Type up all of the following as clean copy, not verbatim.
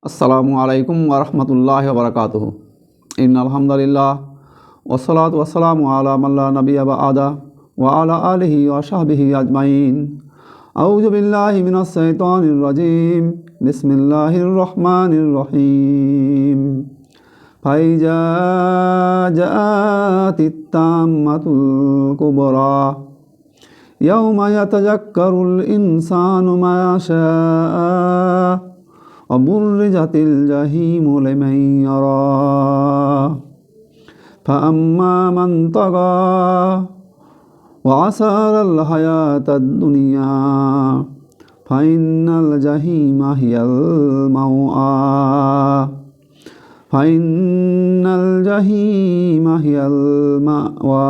अस्सलामु अलैकुम वरहमतुल्लाहि वबरकातुहू। इन्नल हम्दुलिल्लाह वस्सलातु वस्सलामु अला मन ला नबिय्य बअदा व अला आलिहि व सहबिहि अजमाइन। औज़ु बिल्लाहि मिनश शैतानिर रजीम। बिस्मिल्लाहिर रहमानिर रहीम। फैजा जाअतित ताम्मतुल कुबरा यौमा यतज़क्करुल इंसानु मा शाअ वबुर्रिज़तिल जहीमु लिमन यरा फअम्मा मन तगा वअसरल हयातद दुनिया फइन्नल जहीम हियल मअवा फइन्नल जहीम हियल मअवा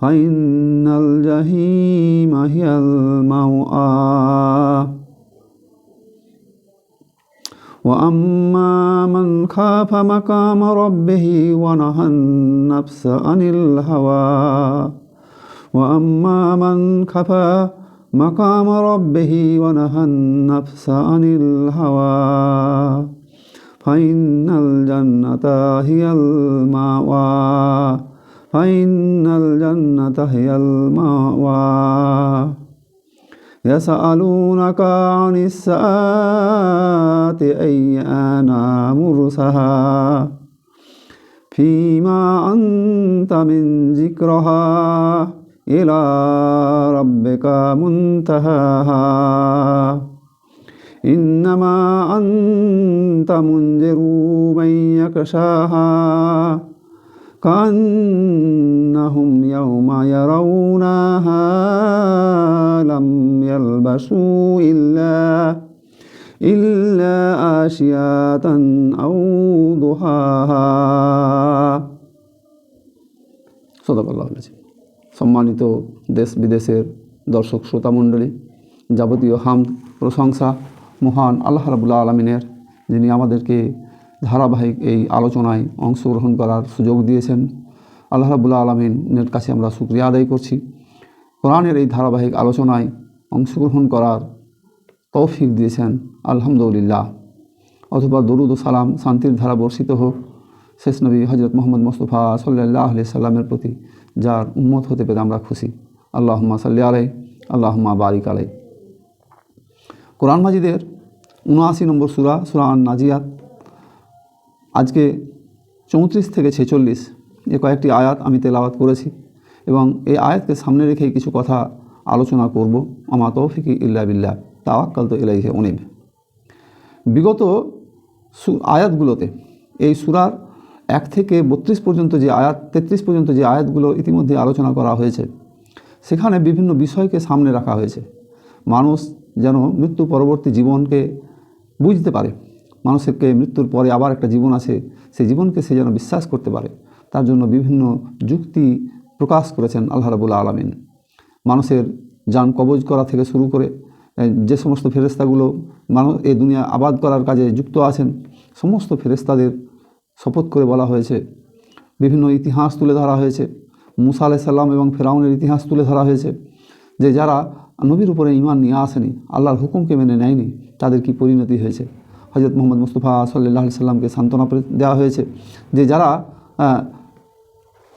फइन्नल जहीम हियल मअवा वअम्मा मन खाफ मकाम रब्बिही वनहन नफ्स अनिल हवा वअम्मा मन खाफ मकाम रब्बिही वनहन नफ्स अनिल हवा फइन्नल जन्नता हियल मअवा फइन्नल जन्नता हियल मअवा यसअलूनका अनिस्साअति अय्याना मुरसाहा फीमा अंत मिन जिक्रहा इला रब्बिका मुंतहाहा इन्नमा अंत मुंजिरु मन यकशाहा कन्नहुम यौमा यरौनाहा लम यल्बसू इल्ला आशियातन औ दुहाहा। सदाकाल्लाहु आज़ीम। सम्मानित देश विदेशेर दर्शक श्रोता मंडली, যাবতীয় হামদ প্রশংসা মহান আল্লাহ রাব্বুল আলামিনের, যিনি আমাদেরকে ধারাবাহিক এই আলোচনায় অংশগ্রহণ করার সুযোগ দিয়েছেন। আল্লাহ রাব্বুল আলামিনের কাছে আমরা শুকরিয়া আদায় করছি। কোরআনের এই ধারাবাহিক আলোচনায় অংশগ্রহণ করার তৌফিক দিয়েছেন, আলহামদুলিল্লাহ। অথবা দরুদ ও সালাম, শান্তির ধারা বর্ষিত হোক শেষ নবী হযরত মুহাম্মদ মুস্তাফা সাল্লাল্লাহু আলাইহি সাল্লামের প্রতি, যার উম্মত হতে পেরে আমরা খুশি। আল্লাহুম্মা সাল্লি আলাইহি আল্লাহুম্মা বারিক আলাইহি। কোরআন মাজিদের ৭৯ নম্বর সূরা, সূরা আন-নাজিয়াত। আজকে ৩৪ থেকে ৪৬ এ কয়েকটি আয়াত আমি তেলাওয়াত করেছি এবং এই আয়াতকে সামনে রেখেই কিছু কথা আলোচনা করব। আমা তৌফিকি ইল্লা বিল্লাহ তাওয়াক্কালতু ইলাইহি উনীব। বিগত আয়াতগুলোতে এই সূরার ১ থেকে ৩২ পর্যন্ত যে আয়াত, ৩৩ পর্যন্ত যে আয়াতগুলো ইতিমধ্যে আলোচনা করা হয়েছে, সেখানে বিভিন্ন বিষয়কে সামনে রাখা হয়েছে। মানুষ যেন মৃত্যু পরবর্তী জীবনকে বুঝতে পারে, মানুষকে মৃত্যুর পরে আবার একটা জীবন আছে, সেই জীবনকে সে যেন বিশ্বাস করতে পারে, তার জন্য বিভিন্ন যুক্তি প্রকাশ করেছেন আল্লাহ রাব্বুল আলামিন। মানুষের জান কবজ করা থেকে শুরু করে যে সমস্ত ফেরেশতাগুলো মানুষ এই দুনিয়া আবাদ করার কাজে যুক্ত আছেন, সমস্ত ফেরেশতাদের শপথ করে বলা হয়েছে। বিভিন্ন ইতিহাস তুলে ধরা হয়েছে। মুসা আলাইহিস সালাম এবং ফেরাউনের ইতিহাস তুলে ধরা হয়েছে, যে যারা নবীর উপরে ঈমান নিয়ে আসেনি, আল্লাহর হুকুমকে মেনে নেয়নি, তাদের কি পরিণতি হয়েছে। হযরত মুহাম্মদ মুস্তাফা সাল্লাল্লাহু আলাইহি সাল্লামকে সান্ত্বনা দেওয়া হয়েছে যে যারা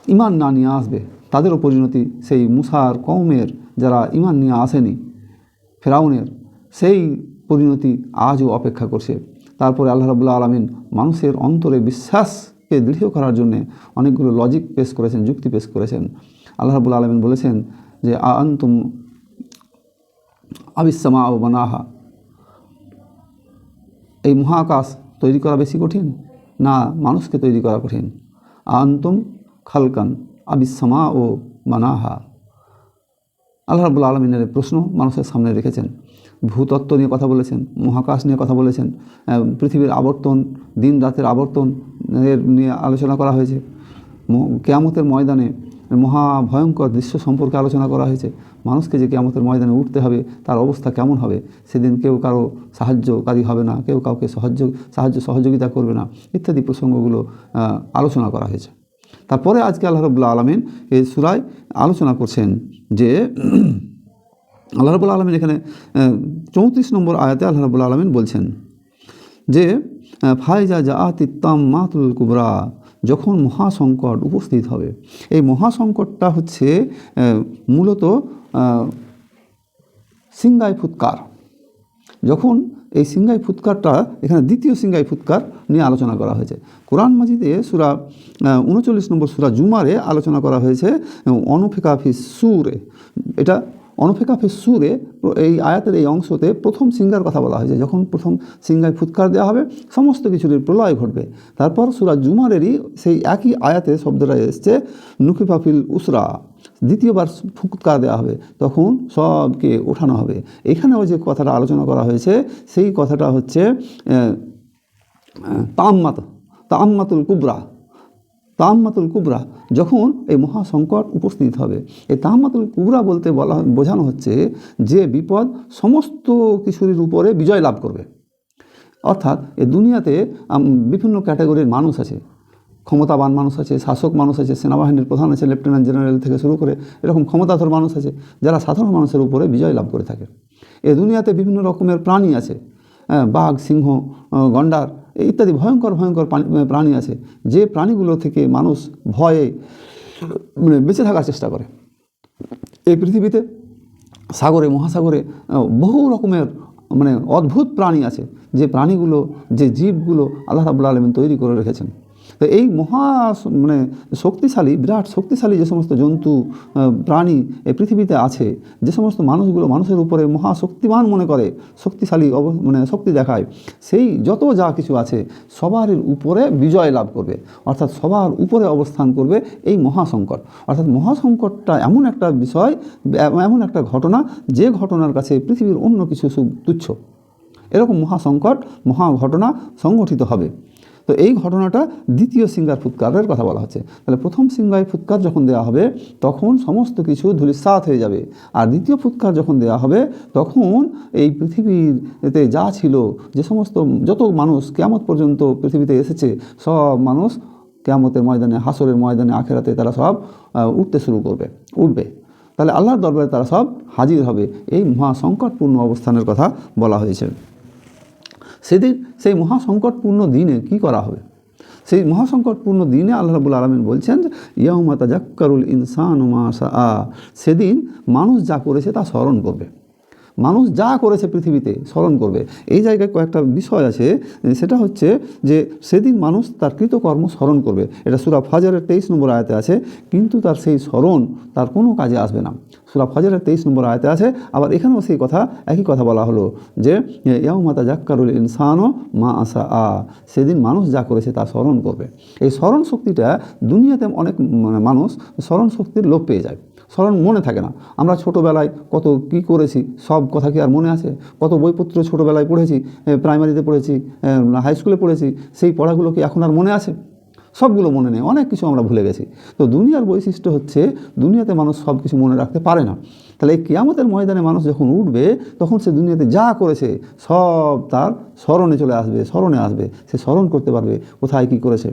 ঈমান না নিয়ে আসবে, তাদেরও পরিণতি সেই মুসার কওমের, যারা ঈমান নিয়ে আসেনি, ফেরাউনের, সেই পরিণতি আজও অপেক্ষা করছে। তারপরে আল্লাহ রাব্বুল আলামিন মানুষের অন্তরে বিশ্বাসকে দৃঢ় করার জন্য অনেকগুলো লজিক পেশ করেছেন, যুক্তি পেশ করেছেন। আল্লাহ রাব্বুল আলামিন বলেছেন যে আনতুম আবিস সামাউ বানাহা, এই মহাকাশ তৈরি করা বেশি কঠিন না মানুষকে তৈরি করা কঠিন। আনতুম খালকান আবিস সামাউ বানাহা। আল্লাহ রাব্বুল আলামিনের প্রশ্ন মানুষের সামনে রেখেছেন। ভূতত্ত্ব নিয়ে কথা বলেছেন, মহাকাশ নিয়ে কথা বলেছেন, পৃথিবীর আবর্তন, দিন রাতের আবর্তন এর নিয়ে আলোচনা করা হয়েছে। কিয়ামতের ময়দানে মহা ভয়ঙ্কর দৃশ্য সম্পর্কে আলোচনা করা হয়েছে। মানুষকে যে কিয়ামতের ময়দানে উঠতে হবে, তার অবস্থা কেমন হবে, সেদিন কেউ কারো সাহায্যকারী হবে না, কেউ কাউকে সহযোগিতা করবে না, ইত্যাদি প্রসঙ্গগুলো আলোচনা করা হয়েছে। তারপরে আজকে আল্লাহ রাব্বুল আলামিন এই সূরায় আলোচনা করছেন যে আল্লাহ রাব্বুল আলামিন এখানে 34 নম্বর আয়াতে আল্লাহ রাব্বুল আলামিন বলছেন যে ফায়জা জাআতিত তাম্মাতুল কুবরা, যখন মহাসংকট উপস্থিত হবে। এই মহাসংকটটা হচ্ছে মূলত সিংগাই ফুৎকার। যখন এই সিংগাই ফুৎকারটা, এখানে দ্বিতীয় সিংগাই ফুৎকার নিয়ে আলোচনা করা হয়েছে। কোরআন মাজিদে সূরা 39 নম্বর সূরা জুমারে আলোচনা করা হয়েছে অনুফিকা ফিস সূরে। এটা অনুফিকা ফিস সূরে, এই আয়াতের এই অংশতে প্রথম সিংগার কথা বলা হয়েছে। যখন প্রথম সিংগায় ফুৎকার দেওয়া হবে, সমস্ত কিছুর প্রলয় ঘটবে। তারপর সূরা জুমারেরই সেই একই আয়াতে শব্দটা এসছে নুকিফা ফিল উসরা, দ্বিতীয়বার ফুৎকার দেওয়া হবে, তখন সবকে ওঠানো হবে। এখানেও যে কথাটা আলোচনা করা হয়েছে সেই কথাটা হচ্ছে তাম্মাতুল কুবরা। তাম্মাতুল কুবরা, যখন এই মহাসংকট উপস্থিত হবে। এই তাম্মাতুল কুবরা বলতে বোঝানো হচ্ছে যে বিপদ সমস্ত কিছুর উপরে বিজয় লাভ করবে। অর্থাৎ এই দুনিয়াতে বিভিন্ন ক্যাটাগরির মানুষ আছে, ক্ষমতাবান মানুষ আছে, শাসক মানুষ আছে, সেনাবাহিনীর প্রধান আছে, লেফটেন্যান্ট জেনারেল থেকে শুরু করে এরকম ক্ষমতাধর মানুষ আছে, যারা সাধারণ মানুষের উপরে বিজয় লাভ করে থাকে। এই দুনিয়াতে বিভিন্ন রকমের প্রাণী আছে, বাঘ, সিংহ, গন্ডার ইত্যাদি ভয়ঙ্কর ভয়ঙ্কর প্রাণী আছে, যে প্রাণীগুলো থেকে মানুষ ভয়ে বেঁচে থাকার চেষ্টা করে। এই পৃথিবীতে সাগরে, মহাসাগরে বহু রকমের অদ্ভুত প্রাণী আছে, যে প্রাণীগুলো, যে জীবগুলো আল্লাহ রাব্বুল আলামিন তৈরি করে রেখেছেন। তো এই শক্তিশালী, বিরাট শক্তিশালী যে সমস্ত জন্তু, প্রাণী এই পৃথিবীতে আছে, যে সমস্ত মানুষগুলো মানুষের উপরে মহাশক্তিমান মনে করে, শক্তিশালী শক্তি দেখায়, সেই যত যা কিছু আছে সবার উপরে বিজয় লাভ করবে, অর্থাৎ সবার উপরে অবস্থান করবে এই মহাসংকট। অর্থাৎ মহাসংকটটা এমন একটা বিষয়, এমন একটা ঘটনা, যে ঘটনার কাছে পৃথিবীর অন্য কিছু তুচ্ছ। এরকম মহাসংকট, মহা ঘটনা সংঘটিত হবে। তো এই ঘটনাটা দ্বিতীয় সিংগার ফুৎকারের কথা বলা হচ্ছে। তাহলে প্রথম সিংগাই ফুৎকার যখন দেওয়া হবে তখন সমস্ত কিছু ধূলিসাৎ হয়ে যাবে, আর দ্বিতীয় ফুৎকার যখন দেওয়া হবে তখন এই পৃথিবীতে যা ছিল, যে সমস্ত যত মানুষ কিয়ামত পর্যন্ত পৃথিবীতে এসেছে, সব মানুষ কিয়ামতের ময়দানে, হাসরের ময়দানে, আখেরাতে তারা সব উঠবে। তাহলে আল্লাহর দরবারে তারা সব হাজির হবে। এই মহাসংকটপূর্ণ অবস্থানের কথা বলা হয়েছে। সেদিন সেই মহাসংকটপূর্ণ দিনে কি করা হবে? সেই মহাসংকটপূর্ণ দিনে আল্লাহ রাব্বুল আলামিন বলছেন যে ইয়াউমা তাযাক্কারুল ইনসানু মা সাআ, সেদিন মানুষ যা করেছে তা স্মরণ করবে। মানুষ যা করেছে পৃথিবীতে স্মরণ করবে। এই জায়গায় কয়েকটা বিষয় আছে, সেটা হচ্ছে যে সেদিন মানুষ তার কৃতকর্ম স্মরণ করবে। এটা সূরা ফাজরের 23 নম্বর আয়াতে আছে, কিন্তু তার সেই স্মরণ তার কোনো কাজে আসবে না। সূরা ফাজরের 23 নম্বর আয়াতে আছে। আবার এখানেও সেই কথা, একই কথা বলা হলো যে ইয়াউমা তাযাক্কারুল ইনসানু মা সাআ, সেদিন মানুষ যা করেছে তা স্মরণ করবে। এই স্মরণ শক্তিটা দুনিয়াতে অনেক মানুষ স্মরণ শক্তির লোপ পেয়ে যায়, স্মরণ মনে থাকে না। আমরা ছোটোবেলায় কত কী করেছি সব কথা কি আর মনে আছে? কত বইপত্র ছোটোবেলায় পড়েছি, প্রাইমারিতে পড়েছি, হাই স্কুলে পড়েছি, সেই পড়াগুলো কি এখন আর মনে আছে? সবগুলো মনে নেই, অনেক কিছু আমরা ভুলে গেছি। তো দুনিয়ার বৈশিষ্ট্য হচ্ছে দুনিয়াতে মানুষ সব কিছু মনে রাখতে পারে না। তাহলে এই কিয়ামতের ময়দানে মানুষ যখন উঠবে তখন সে দুনিয়াতে যা করেছে সব তার স্মরণে চলে আসবে, স্মরণে আসবে। সে স্মরণ করতে পারবে কোথায় কী করেছে,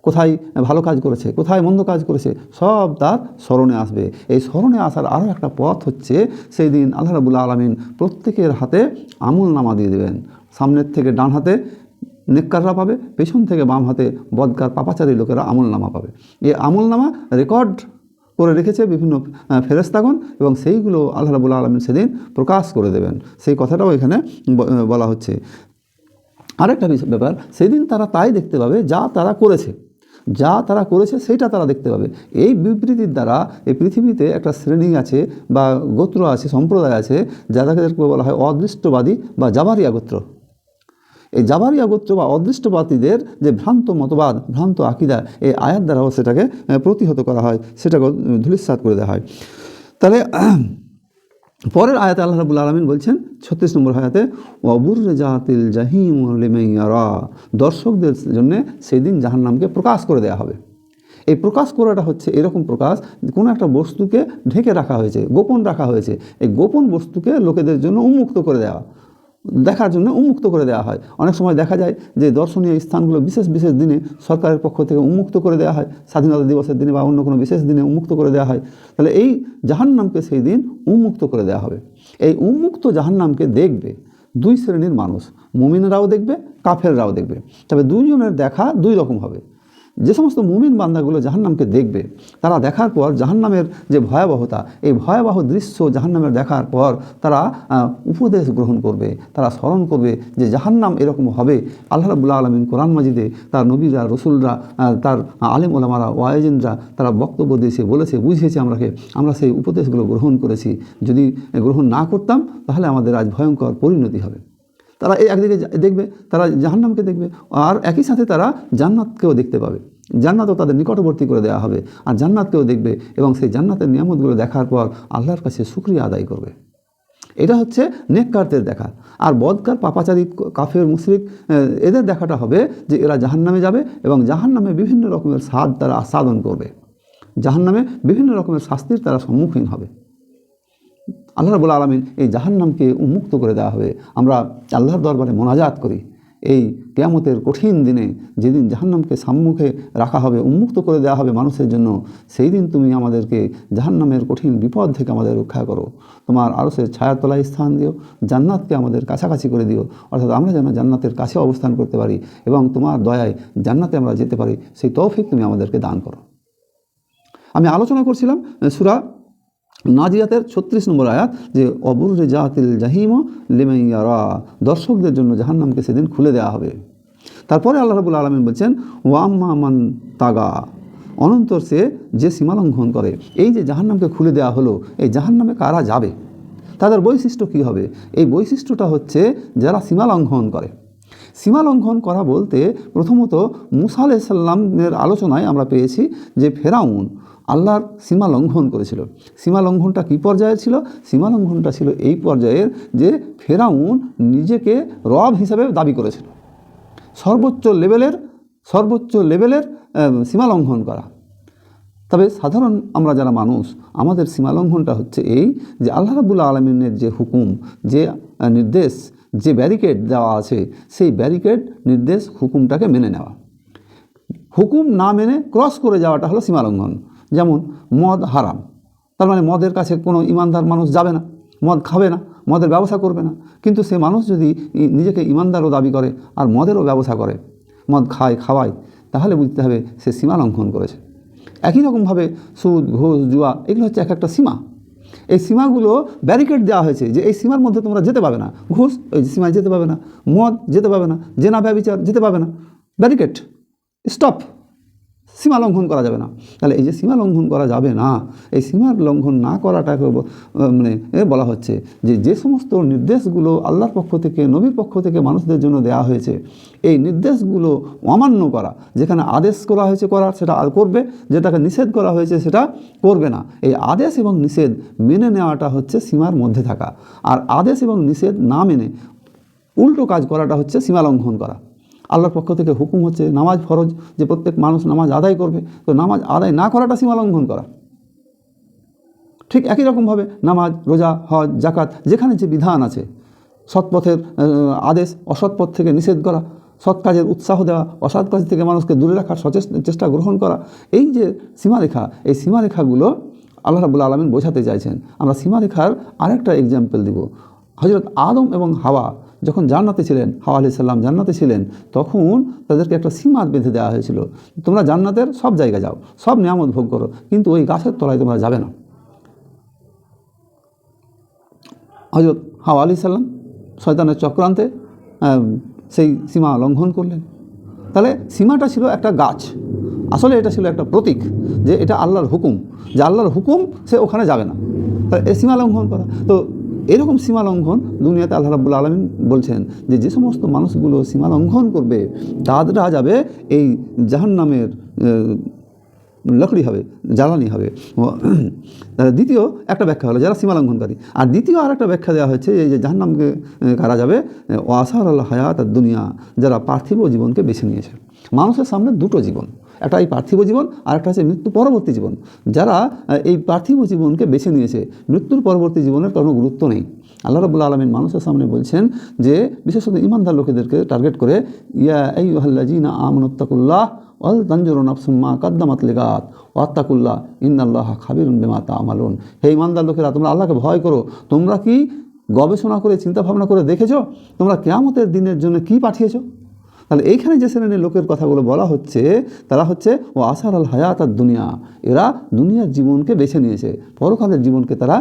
কোথায় ভালো কাজ করেছে, কোথায় মন্দ কাজ করেছে, সব তার স্মরণে আসবে। এই স্মরণে আসার আরও একটা পথ হচ্ছে সেই দিন আল্লাহ রাব্বুল আলামিন প্রত্যেকের হাতে আমলনামা দিয়ে দেবেন। সামনের থেকে ডান হাতে নেককাররা পাবে, পেছন থেকে বাম হাতে বদকার পাপাচারী লোকেরা আমলনামা পাবে। এই আমলনামা রেকর্ড করে রেখেছে বিভিন্ন ফেরেশতাগণ, এবং সেইগুলো আল্লাহ রাব্বুল আলামিন সেদিন প্রকাশ করে দেবেন। সেই কথাটাও এখানে বলা হচ্ছে। আরেকটা ব্যাপার, সেদিন তারা তাই দেখতে পাবে যা তারা করেছে সেইটা তারা দেখতে পাবে। এই বিবৃতির দ্বারা এই পৃথিবীতে একটা শ্রেণী আছে বা গোত্র আছে, সম্প্রদায় আছে, যাদেরকে বলা হয় অদৃষ্টবাদী বা জাবারিয়া গোত্র। এই জাবারিয়া গোত্র বা অদৃষ্টবাদীদের যে ভ্রান্ত মতবাদ, ভ্রান্ত আকিদা, এই আয়াত দ্বারাও সেটাকে প্রতিহত করা হয়, সেটাকে ধূলিসাৎ করে দেওয়া হয়। তাহলে পরের আয়াতে আল্লাহ রাব্বুল আলামিন বলছেন 36 নম্বর আয়াতে, ওয়াবুররিজাতিল জাহিম লিমান ইয়ারা, দর্শকদের জন্য সেদিন জাহান্নামকে প্রকাশ করে দেওয়া হবে। এই প্রকাশ করাটা হচ্ছে এরকম প্রকাশ, কোনো একটা বস্তুকে ঢেকে রাখা হয়েছে, গোপন রাখা হয়েছে, এই গোপন বস্তুকে লোকেদের জন্য উন্মুক্ত করে দেওয়া, দেখার জন্য উন্মুক্ত করে দেওয়া হয়। অনেক সময় দেখা যায় যে দর্শনীয় স্থানগুলো বিশেষ বিশেষ দিনে সরকারের পক্ষ থেকে উন্মুক্ত করে দেওয়া হয়, স্বাধীনতা দিবসের দিনে বা অন্য কোনো বিশেষ দিনে উন্মুক্ত করে দেওয়া হয়। তাহলে এই জাহান্নামকে সেই দিন উন্মুক্ত করে দেওয়া হবে। এই উন্মুক্ত জাহান্নামকে দেখবে দুই শ্রেণীর মানুষ, মুমিনরাও দেখবে, কাফেররাও দেখবে। তবে দুইজনের দেখা দুই রকম হবে। যে সমস্ত মুমিন বান্দাগুলো জাহান্নামকে দেখবে, তারা দেখার পর জাহান্নামের যে ভয়াবহতা, এই ভয়াবহ দৃশ্য জাহান্নামের দেখার পর তারা উপদেশ গ্রহণ করবে, তারা স্মরণ করবে যে জাহান্নাম এরকম হবে। আল্লাহ রাব্বুল আলামিন কোরআন মাজিদে তার নবীরা, রসুলরা, তার আলেম ওলামারা, ওয়াইজিনরা তারা বক্তব্য দিয়েছে, বলেছে, বুঝিয়েছে আমরা সেই উপদেশগুলো গ্রহণ করেছি। যদি গ্রহণ না করতাম তাহলে আমাদের আজ ভয়ঙ্কর পরিণতি হবে। তারা এই একদিকে দেখবে, তারা জাহান্নামকে দেখবে, আর একই সাথে তারা জান্নাতকেও দেখতে পাবে। জান্নাতও তাদের নিকটবর্তী করে দেওয়া হবে, আর জান্নাতকেও দেখবে এবং সেই জান্নাতের নিয়ামতগুলো দেখার পর আল্লাহর কাছে শুকরিয়া আদায় করবে। এটা হচ্ছে নেককারদের দেখা। আর বদকার, পাপাচারী, কাফের, মুশরিক এদের দেখাটা হবে যে এরা জাহান্নামে যাবে এবং জাহান্নামে বিভিন্ন রকমের স্বাদ তারা আস্বাদন করবে, জাহান্নামে বিভিন্ন রকমের শাস্তির তারা সম্মুখীন হবে। আল্লাহ রাব্বুল আলামিন এই জাহান্নামকে উন্মুক্ত করে দেওয়া হবে। আমরা আল্লাহর দরবারে মোনাজাত করি এই কিয়ামতের কঠিন দিনে, যেদিন জাহান্নামকে সম্মুখে রাখা হবে, উন্মুক্ত করে দেওয়া হবে মানুষের জন্য। সেই দিন তুমি আমাদেরকে জাহান্নামের কঠিন বিপদ থেকে আমাদের রক্ষা করো, তোমার আরশের ছায়ার তলায় স্থান দিও, জান্নাতকে আমাদের কাছাকাছি করে দিও, অর্থাৎ আমরা যেন জান্নাতের কাছে অবস্থান করতে পারি এবং তোমার দয়ায় জান্নাতে আমরা যেতে পারি, সেই তৌফিক তুমি আমাদেরকে দান করো। আমি আলোচনা করছিলাম সূরা নাজিয়াতের 36 নম্বর আয়াত, যে অবুরজাতিল জাহিম লিমান ইয়ারা, দর্শকদের জন্য জাহান্নামকে সেদিন খুলে দেওয়া হবে। তারপরে আল্লাহ রাব্বুল আলামিন বলছেন ওয়াম্মা মান তাগা, অনন্তর সে যে সীমালঙ্ঘন করে। এই যে জাহান্নামকে খুলে দেওয়া হলো, এই জাহান্নামে কারা যাবে, তাদের বৈশিষ্ট্য কী হবে? এই বৈশিষ্ট্যটা হচ্ছে যারা সীমালঙ্ঘন করে। সীমালঙ্ঘন করা বলতে প্রথমত মুসা আলাইহিস সালামের আলোচনায় আমরা পেয়েছি যে ফেরাউন আল্লাহর সীমা লঙ্ঘন করেছিল। সীমা লঙ্ঘনটা কী পর্যায়ের ছিল? সীমা লঙ্ঘনটা ছিল এই পর্যায়ের যে ফেরাউন নিজেকে রব হিসাবে দাবি করেছিল। সর্বোচ্চ লেভেলের সীমা লঙ্ঘন করা। তবে সাধারণ আমরা যারা মানুষ, আমাদের সীমা লঙ্ঘনটা হচ্ছে এই যে আল্লাহ রাব্বুল আলামিনের যে হুকুম, যে নির্দেশ, যে ব্যারিকেড দেওয়া আছে, সেই ব্যারিকেড, নির্দেশ, হুকুমটাকে মেনে নেওয়া। হুকুম না মেনে ক্রস করে যাওয়াটা হলো সীমালঙ্ঘন। যেমন মদ হারাম, তার মানে মদের কাছে কোনো ইমানদার মানুষ যাবে না, মদ খাবে না, মদের ব্যবসা করবে না। কিন্তু সে মানুষ যদি নিজেকে ইমানদারও দাবি করে আর মদেরও ব্যবসা করে, মদ খাওয়ায়, তাহলে বুঝতে হবে সে সীমা লঙ্ঘন করেছে। একই রকমভাবে সুদ, ঘুষ, জুয়া, এগুলো হচ্ছে একটা সীমা। এই সীমাগুলো ব্যারিকেড দেওয়া হয়েছে যে এই সীমার মধ্যে তোমরা যেতে পাবে না। ঘুষ, ওই সীমায় যেতে পাবে না। মদ যেতে পাবে না। জেনা, ব্যভিচার যেতে পাবে না। ব্যারিকেড, স্টপ, সীমা লঙ্ঘন করা যাবে না। তাহলে এই যে সীমা লঙ্ঘন করা যাবে না, এই সীমা লঙ্ঘন না করাটাকে বলা হচ্ছে যে সমস্ত নির্দেশগুলো আল্লাহর পক্ষ থেকে, নবীর পক্ষ থেকে মানুষদের জন্য দেওয়া হয়েছে, এই নির্দেশগুলো অমান্য করা। যেখানে আদেশ করা হয়েছে করার, সেটা আর করবে, যেটাকে নিষেধ করা হয়েছে সেটা করবে না। এই আদেশ এবং নিষেধ মেনে নেওয়াটা হচ্ছে সীমার মধ্যে থাকা। আর আদেশ এবং নিষেধ না মেনে উল্টো কাজ করাটা হচ্ছে সীমা লঙ্ঘন করা। আল্লাহর পক্ষ থেকে হুকুম হচ্ছে নামাজ ফরজ, যে প্রত্যেক মানুষ নামাজ আদায় করবে, তো নামাজ আদায় না করাটা সীমা লঙ্ঘন করা। ঠিক একই রকমভাবে নামাজ, রোজা, হজ, জাকাত, যেখানে যে বিধান আছে, সৎ পথের আদেশ, অসৎ পথ থেকে নিষেধ করা, সৎ কাজের উৎসাহ দেওয়া, অসৎ কাজ থেকে মানুষকে দূরে রাখার চেষ্টা গ্রহণ করা, এই যে সীমারেখা, এই সীমারেখাগুলো আল্লাহ রাব্বুল আলামিন বোঝাতে চাইছেন। আমরা সীমারেখার আরেকটা এক্সাম্পল দিব। হযরত আদম এবং হাওয়া যখন জান্নাতে ছিলেন, হাওয়া আলাইহিস সালাম জান্নাতে ছিলেন, তখন তাদেরকে একটা সীমা বেঁধে দেওয়া হয়েছিল। তোমরা জান্নাতের সব জায়গায় যাও, সব নিয়ামত ভোগ করো, কিন্তু ওই গাছের তলায় তোমরা যাবে না। হযরত হাওয়া আলাইহিস সালাম শয়তানের চক্রান্তে সেই সীমা লঙ্ঘন করলেন। তাহলে সীমাটা ছিল একটা গাছ, আসলে এটা ছিল একটা প্রতীক যে এটা আল্লাহর হুকুম, যে আল্লাহর হুকুম, সে ওখানে যাবে না। তাহলে এই সীমা লঙ্ঘন করা। তো এরকম সীমা লঙ্ঘন দুনিয়াতে আল্লাহ রাব্বুল আলামিন বলছেন যে সমস্ত মানুষগুলো সীমা লঙ্ঘন করবে তারা যাবে এই জাহান্নামের লকড়ি হবে, জ্বালানি হবে। দ্বিতীয় একটা ব্যাখ্যা হলো যারা সীমা লঙ্ঘনকারী। আর দ্বিতীয় আর একটা ব্যাখ্যা দেওয়া হচ্ছে এই যে জাহান্নামকে কারা যাবে, ওয়াসার আল্লাহ হায়াত আর দুনিয়া, যারা পার্থিব জীবনকে বেছে নিয়েছে। মানুষের সামনে দুটো জীবন, একটা এই পার্থিব জীবন আর একটা হচ্ছে মৃত্যু পরবর্তী জীবন। যারা এই পার্থিব জীবনকে বেছে নিয়েছে, মৃত্যুর পরবর্তী জীবনের কোনো গুরুত্ব নেই। আল্লাহ রাব্বুল আলামিন মানুষের সামনে বলছেন যে বিশেষত ঈমানদার লোকেদেরকে টার্গেট করে, ইয়া আইয়ুহাল্লাযীনা আমানুত্তাকুল্লাহ ওয়াল তানজুরু নাফসুম মা কাদ্দামাত লিগাত ওয়াত্তাকুল্লাহ ইন্নাল্লাহা খাবীরুম বিমা তা'মালুন। হে ঈমানদার লোকেরা, তোমরা আল্লাহকে ভয় করো, তোমরা কি গবেষণা করে চিন্তা ভাবনা করে দেখেছো তোমরা কিয়ামতের দিনের জন্য কি পাঠিয়েছো? তাহলে এইখানে যে শ্রেণীর লোকের কথাগুলো বলা হচ্ছে তারা হচ্ছে ও আসার আল হায়াত আর দুনিয়া, এরা দুনিয়ার জীবনকে বেছে নিয়েছে, পরকালের জীবনকে তারা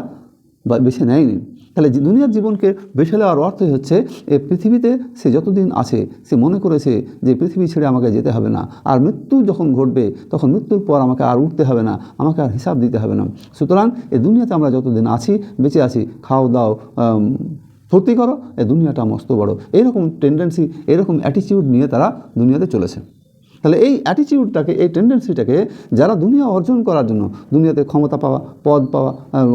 বেছে নেয়নি। তাহলে দুনিয়ার জীবনকে বেছে নেওয়ার অর্থই হচ্ছে এই পৃথিবীতে সে যতদিন আছে সে মনে করেছে যে পৃথিবী ছেড়ে আমাকে যেতে হবে না, আর মৃত্যু যখন ঘটবে তখন মৃত্যুর পর আমাকে আর উঠতে হবে না, আমাকে আর হিসাব দিতে হবে না। সুতরাং এই দুনিয়াতে আমরা যতদিন আছি, বেঁচে আছি, খাও দাও, ফুর্তি করো, এই দুনিয়াটা মস্ত বড়, এইরকম টেন্ডেন্সি, এরকম অ্যাটিটিউড নিয়ে তারা দুনিয়াতে চলেছে। তাহলে এই অ্যাটিটিউডটাকে, এই টেন্ডেন্সিটাকে যারা দুনিয়া অর্জন করার জন্য, দুনিয়াতে ক্ষমতা পাওয়া, পদ পাওয়া,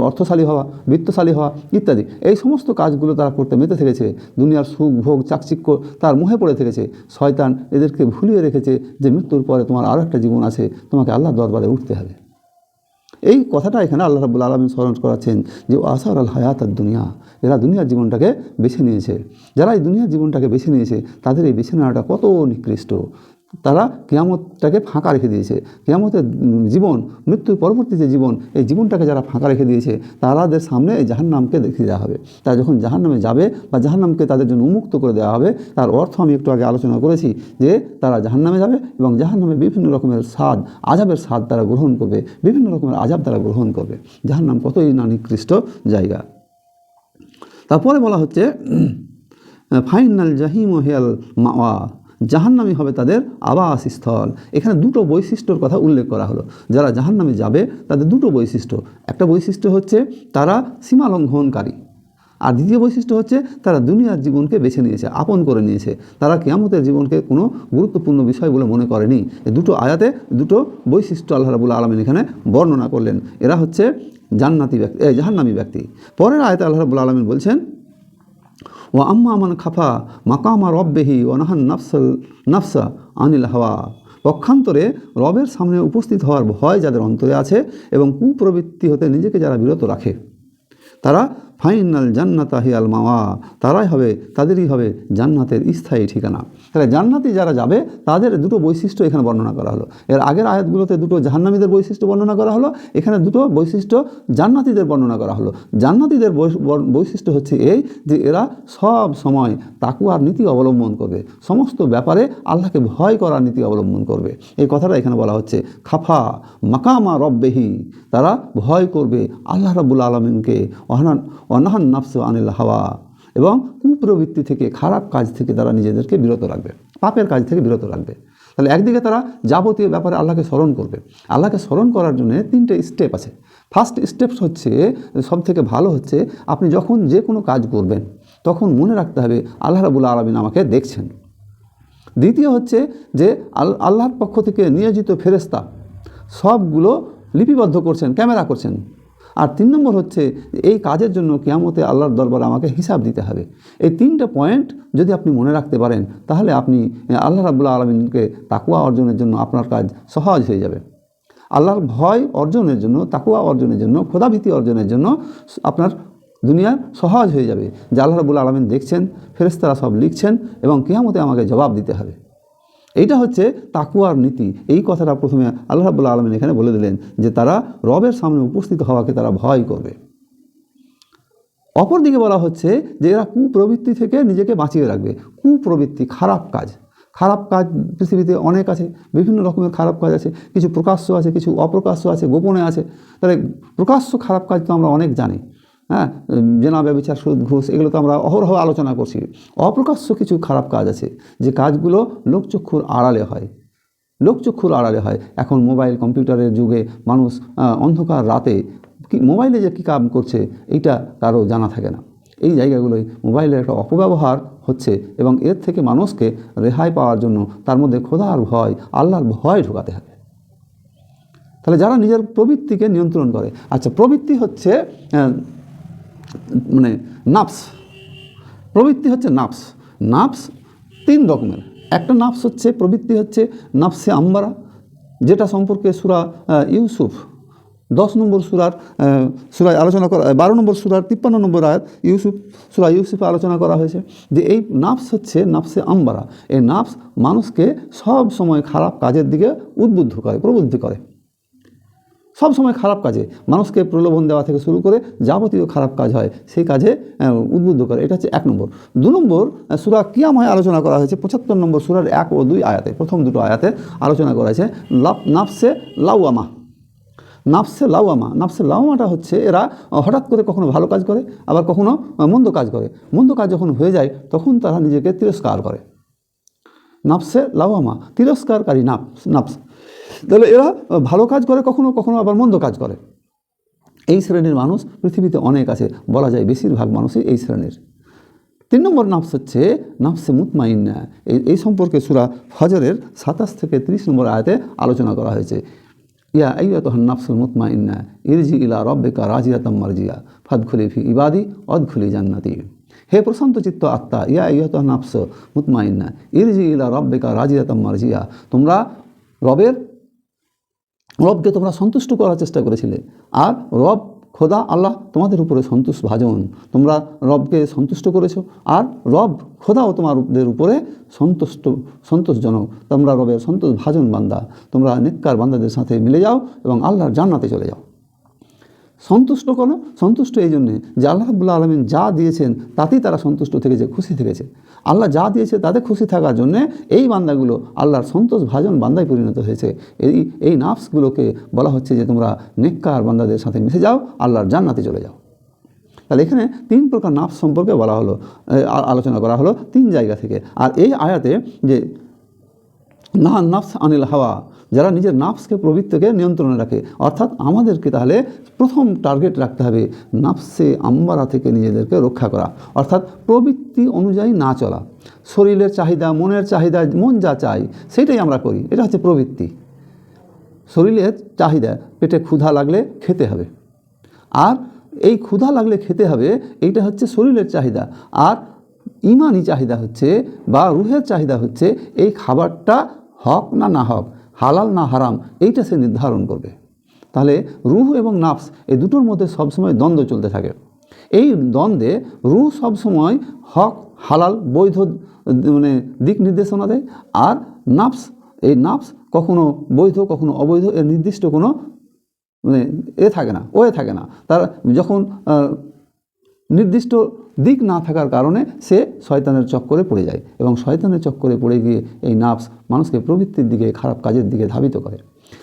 অর্থশালী হওয়া, বিত্তশালী হওয়া ইত্যাদি, এই সমস্ত কাজগুলো তারা করতে মেতে থেকেছে, দুনিয়ার সুখ ভোগ চাকচিক্য তার মুহে পড়ে থেকেছে, শয়তান এদেরকে ভুলিয়ে রেখেছে যে মৃত্যুর পরে তোমার আরও একটা জীবন আছে, তোমাকে আল্লাহর দরবারে উঠতে হবে। এই কথাটা এখানে আল্লাহ রাব্বুল আলামিন স্মরণ করাচ্ছেন যে আসার আল হায়াত আর দুনিয়া, এরা দুনিয়ার জীবনটাকে বেছে নিয়েছে। যারা এই দুনিয়ার জীবনটাকে বেছে নিয়েছে তাদের এই বেছে নেওয়াটা কত নিকৃষ্ট। তারা কিয়ামতটাকে ফাঁকা রেখে দিয়েছে। কিয়ামতের জীবন, মৃত্যুর পরবর্তী যে জীবন, এই জীবনটাকে যারা ফাঁকা রেখে দিয়েছে তাদের সামনে এই জাহান্নামকে দেখিয়ে দেওয়া হবে। তারা যখন জাহান্নামে যাবে বা জাহান্নামকে তাদের জন্য উন্মুক্ত করে দেওয়া হবে, তার অর্থ আমি একটু আগে আলোচনা করেছি যে তারা জাহান্নামে যাবে এবং জাহান্নামে বিভিন্ন রকমের স্বাদ, আযাবের স্বাদ তারা গ্রহণ করবে, বিভিন্ন রকমের আযাব তারা গ্রহণ করবে। জাহান্নাম কতই না নিকৃষ্ট জায়গা। তারপরে বলা হচ্ছে ফাইনাল জাহিম হিয়াল মাওয়া, জাহান্নামী হবে তাদের আবাসস্থল। এখানে দুটো বৈশিষ্ট্যর কথা উল্লেখ করা হলো। যারা জাহান্নামে যাবে তাদের দুটো বৈশিষ্ট্য, একটা বৈশিষ্ট্য হচ্ছে তারা সীমা লঙ্ঘনকারী, আর দ্বিতীয় বৈশিষ্ট্য হচ্ছে তারা দুনিয়ার জীবনকে বেছে নিয়েছে, আপন করে নিয়েছে। তারা কিয়ামতের জীবনকে কোনো গুরুত্বপূর্ণ বিষয় বলে মনে করেনি। এই দুটো আয়াতে দুটো বৈশিষ্ট্য আল্লাহ রাব্বুল আলামিন এখানে বর্ণনা করলেন। এরা হচ্ছে জান্নাতি ব্যক্তি, জাহান্নামী ব্যক্তি। পরের আয়াতে আল্লাহ রাব্বুল আলামিন বলছেন ও আম্মা মান খাফা মাকামা রব্বিহি ও নাহান নাফসা আনিল হাওয়া, পক্ষান্তরে রবের সামনে উপস্থিত হওয়ার ভয় যাদের অন্তরে আছে এবং কুপ্রবৃত্তি হতে নিজেকে যারা বিরত রাখে, তারা ফাইনাল জান্নাতা হিয়াল মাওয়া, তাদেরই হবে জান্নাতের স্থায়ী ঠিকানা। তাহলে জান্নাতি যারা যাবে তাদের দুটো বৈশিষ্ট্য এখানে বর্ণনা করা হলো। এর আগের আয়াতগুলোতে দুটো জাহান্নামীদের বৈশিষ্ট্য বর্ণনা করা হলো, এখানে দুটো বৈশিষ্ট্য জান্নাতীদের বর্ণনা করা হলো। জান্নাতীদের বৈশিষ্ট্য হচ্ছে এই যে এরা সব সময় তাকওয়ার নীতি অবলম্বন করবে, সমস্ত ব্যাপারে আল্লাহকে ভয় করার নীতি অবলম্বন করবে। এই কথাটা এখানে বলা হচ্ছে। খাফা মাকামা রব্বিহি, তারা ভয় করবে আল্লাহ রাব্বুল আলামিনকে, অনাহান নাফসু আনিল হাওয়া, এবং কুপ্রবৃত্তি থেকে, খারাপ কাজ থেকে তারা নিজেদেরকে বিরত রাখবে, পাপের কাজ থেকে বিরত রাখবে। তাহলে একদিকে তারা যাবতীয় ব্যাপারে আল্লাহকে স্মরণ করবে। আল্লাহকে স্মরণ করার জন্য তিনটে স্টেপ আছে। ফার্স্ট স্টেপ হচ্ছে, সব থেকে ভালো হচ্ছে, আপনি যখন যে কোনো কাজ করবেন তখন মনে রাখতে হবে আল্লাহ রাব্বুল আলামিন আমাকে দেখছেন। দ্বিতীয় হচ্ছে যে আল্লাহর পক্ষ থেকে নিয়োজিত ফেরেশতা সবগুলো লিপিবদ্ধ করছেন, ক্যামেরা করছেন। আর 3 নম্বর হচ্ছে এই কাজের জন্য কিয়ামতে আল্লাহর দরবারে আমাকে হিসাব দিতে হবে। এই 3টা পয়েন্ট যদি আপনি মনে রাখতে পারেন তাহলে আপনি আল্লাহ রাব্বুল আলামিনকে তাকওয়া অর্জনের জন্য আপনার কাজ সহজ হয়ে যাবে। আল্লাহর ভয় অর্জনের জন্য, তাকওয়া অর্জনের জন্য, খোদাভীতি অর্জনের জন্য আপনার দুনিয়ার সহজ হয়ে যাবে যে আল্লাহ রাব্বুল আলামিন দেখছেন, ফেরেশতারা সব লিখছেন এবং কিয়ামতে আমাকে জবাব দিতে হবে। এইটা হচ্ছে তাকওয়ার নীতি। এই কথাটা প্রথমে আল্লাহ রাব্বুল আলামিন এখানে বলে দিলেন যে তারা রবের সামনে উপস্থিত হওয়াকে তারা ভয় করবে। অপরদিকে বলা হচ্ছে যে এরা কুপ্রবৃত্তি থেকে নিজেকে বাঁচিয়ে রাখবে। কুপ্রবৃত্তি, খারাপ কাজ পৃথিবীতে অনেক আছে, বিভিন্ন রকমের খারাপ কাজ আছে, কিছু প্রকাশ্য আছে, কিছু অপ্রকাশ্য আছে, গোপনে আছে। তাহলে প্রকাশ্য খারাপ কাজ তো আমরা অনেক জানি, হ্যাঁ, জেনা ব্যভিচার সুদ ঘুষ, এগুলো তো আমরা অহরহ আলোচনা করছি। অপ্রকাশ্য কিছু খারাপ কাজ আছে যে কাজগুলো লোকচক্ষুর আড়ালে হয়। এখন মোবাইল কম্পিউটারের যুগে মানুষ অন্ধকার রাতে মোবাইলে যে কী কাজ করছে এইটা কারো জানা থাকে না। এই জায়গাগুলোই মোবাইলের একটা অপব্যবহার হচ্ছে এবং এর থেকে মানুষকে রেহাই পাওয়ার জন্য তার মধ্যে খোদার ভয়, আল্লাহর ভয় ঢোকাতে হবে। তাহলে যারা নিজের প্রবৃত্তিকে নিয়ন্ত্রণ করে, আচ্ছা, প্রবৃত্তি হচ্ছে মানে নাফস, প্রবৃত্তি হচ্ছে নাফস। নাফস 3 রকমের। একটা নাফস হচ্ছে, প্রবৃত্তি হচ্ছে নাফসে আম্মারা, যেটা সম্পর্কে সূরা ইউসুফ 10 নম্বর সূরায় আলোচনা করা, 12 নম্বর সূরার 53 নম্বর আয়াত সূরা ইউসুফে আলোচনা করা হয়েছে যে এই নাফস হচ্ছে নাফসে আম্মারা। এই নাফস মানুষকে সব সময় খারাপ কাজের দিকে প্রবুদ্ধ করে। সব সময় খারাপ কাজে, মানুষকে প্রলোভন দেওয়া থেকে শুরু করে যাবতীয় খারাপ কাজ হয় সেই কাজে উদ্বুদ্ধ করে। এটা হচ্ছে 1 নম্বর। 2 নম্বর, সূরা কিয়ামায় আলোচনা করা হয়েছে 75 নম্বর সূরার 1 ও 2 আয়াতে। প্রথম দুটো আয়াতে আলোচনা করা হয়েছে নাফসে লাওয়ামা। নাফসে লাওয়ামা, নাফসে লাওয়ামাটা হচ্ছে এরা হঠাৎ করে কখনো ভালো কাজ করে, আবার কখনো মন্দ কাজ করে। মন্দ কাজ যখন হয়ে যায় তখন তারা নিজেকে তিরস্কার করে। নাফসে লাওয়ামা, তিরস্কারকারী নাফস। তাহলে এরা ভালো কাজ করে, কখনো কখনো আবার মন্দ কাজ করে। এই শ্রেণীর মানুষ পৃথিবীতে অনেক আছে, বলা যায় বেশিরভাগ মানুষই এই শ্রেণীর। 3 নম্বর নাফস হচ্ছে নাফসে মুতমাইন্না। এই সম্পর্কে সূরা ফজরের 27 থেকে 30 নম্বর আয়াতে আলোচনা করা হয়েছে। ইয়া আইয়াতুহান নাফসুল মুতমাইন্না ইরজি ইলা রাব্বিকা রাজিয়াতাম মারজিয়া ফাদখুলি ফি ইবাদি ওয়াদখুলি জান্নাতি। হে প্রশান্ত চিত্ত আত্মা, ইয়া আইয়াতুহান নাফস মুতমাইন্না ইরজি ইলা রাব্বিকা রাজিয়াতাম মারজিয়া, তোমরা রবকে তোমরা সন্তুষ্ট করার চেষ্টা করেছিলে, আর রব খোদা আল্লাহ তোমাদের উপরে সন্তুষ্ট ভাজন। তোমরা রবকে সন্তুষ্ট করেছো, আর রব খোদাও তোমাদের উপরে সন্তোষজনক। তোমরা রবের সন্তোষ ভাজন বান্দা, তোমরা নেককার বান্দাদের সাথে মিলে যাও এবং আল্লাহর জান্নাতে চলে যাও। সন্তুষ্ট করো, সন্তুষ্ট এই জন্যে যে আল্লাহ রাব্বুল আলামিন যা দিয়েছেন তাতেই তারা সন্তুষ্ট থেকেছে, খুশি থেকেছে। আল্লাহ যা দিয়েছে তাতে খুশি থাকার জন্যে এই বান্দাগুলো আল্লাহর সন্তোষ ভাজন বান্দায় পরিণত হয়েছে। এই নাফসগুলোকে বলা হচ্ছে যে তোমরা নেককার বান্দাদের সাথে মিশে যাও, আল্লাহর জান্নাতে চলে যাও। তাহলে এখানে 3 প্রকার নাফস সম্পর্কে বলা হলো, আলোচনা করা হলো 3 জায়গা থেকে। আর এই আয়াতে যে নাহান নাফস আনিল হাওয়া, যারা নিজের নাফসকে প্রবৃত্তিকে নিয়ন্ত্রণে রাখে, অর্থাৎ আমাদেরকে তাহলে প্রথম টার্গেট রাখতে হবে নাফসে আম্মারা থেকে নিজেদেরকে রক্ষা করা, অর্থাৎ প্রবৃত্তি অনুযায়ী না চলা। শরীরের চাহিদা, মনের চাহিদা, মন যা চাই সেটাই আমরা করি, এটা হচ্ছে প্রবৃত্তি। শরীরের চাহিদা, পেটে ক্ষুধা লাগলে খেতে হবে, আর এই ক্ষুধা লাগলে খেতে হবে, এইটা হচ্ছে শরীরের চাহিদা। আর ইমানি চাহিদা হচ্ছে বা রুহের চাহিদা হচ্ছে এই খাবারটা হক না না হক, হালাল না হারাম, এইটা সে নির্ধারণ করবে। তাহলে রুহ এবং নাফস এই দুটোর মধ্যে সবসময় দ্বন্দ্ব চলতে থাকে। এই দ্বন্দ্বে রুহ সবসময় হক হালাল বৈধ দিক নির্দেশনা দেয়, আর এই নাফস কখনো বৈধ কখনো অবৈধ, এর নির্দিষ্ট কোনো থাকে না, থাকে না। তার যখন নির্দিষ্ট দিক না থাকার কারণে সে শয়তানের চক্করে পড়ে যায়, এবং শয়তানের চক্করে পড়ে গিয়ে এই নাফস মানুষকে প্রবৃত্তির দিকে, খারাপ কাজের দিকে ধাবিত করে।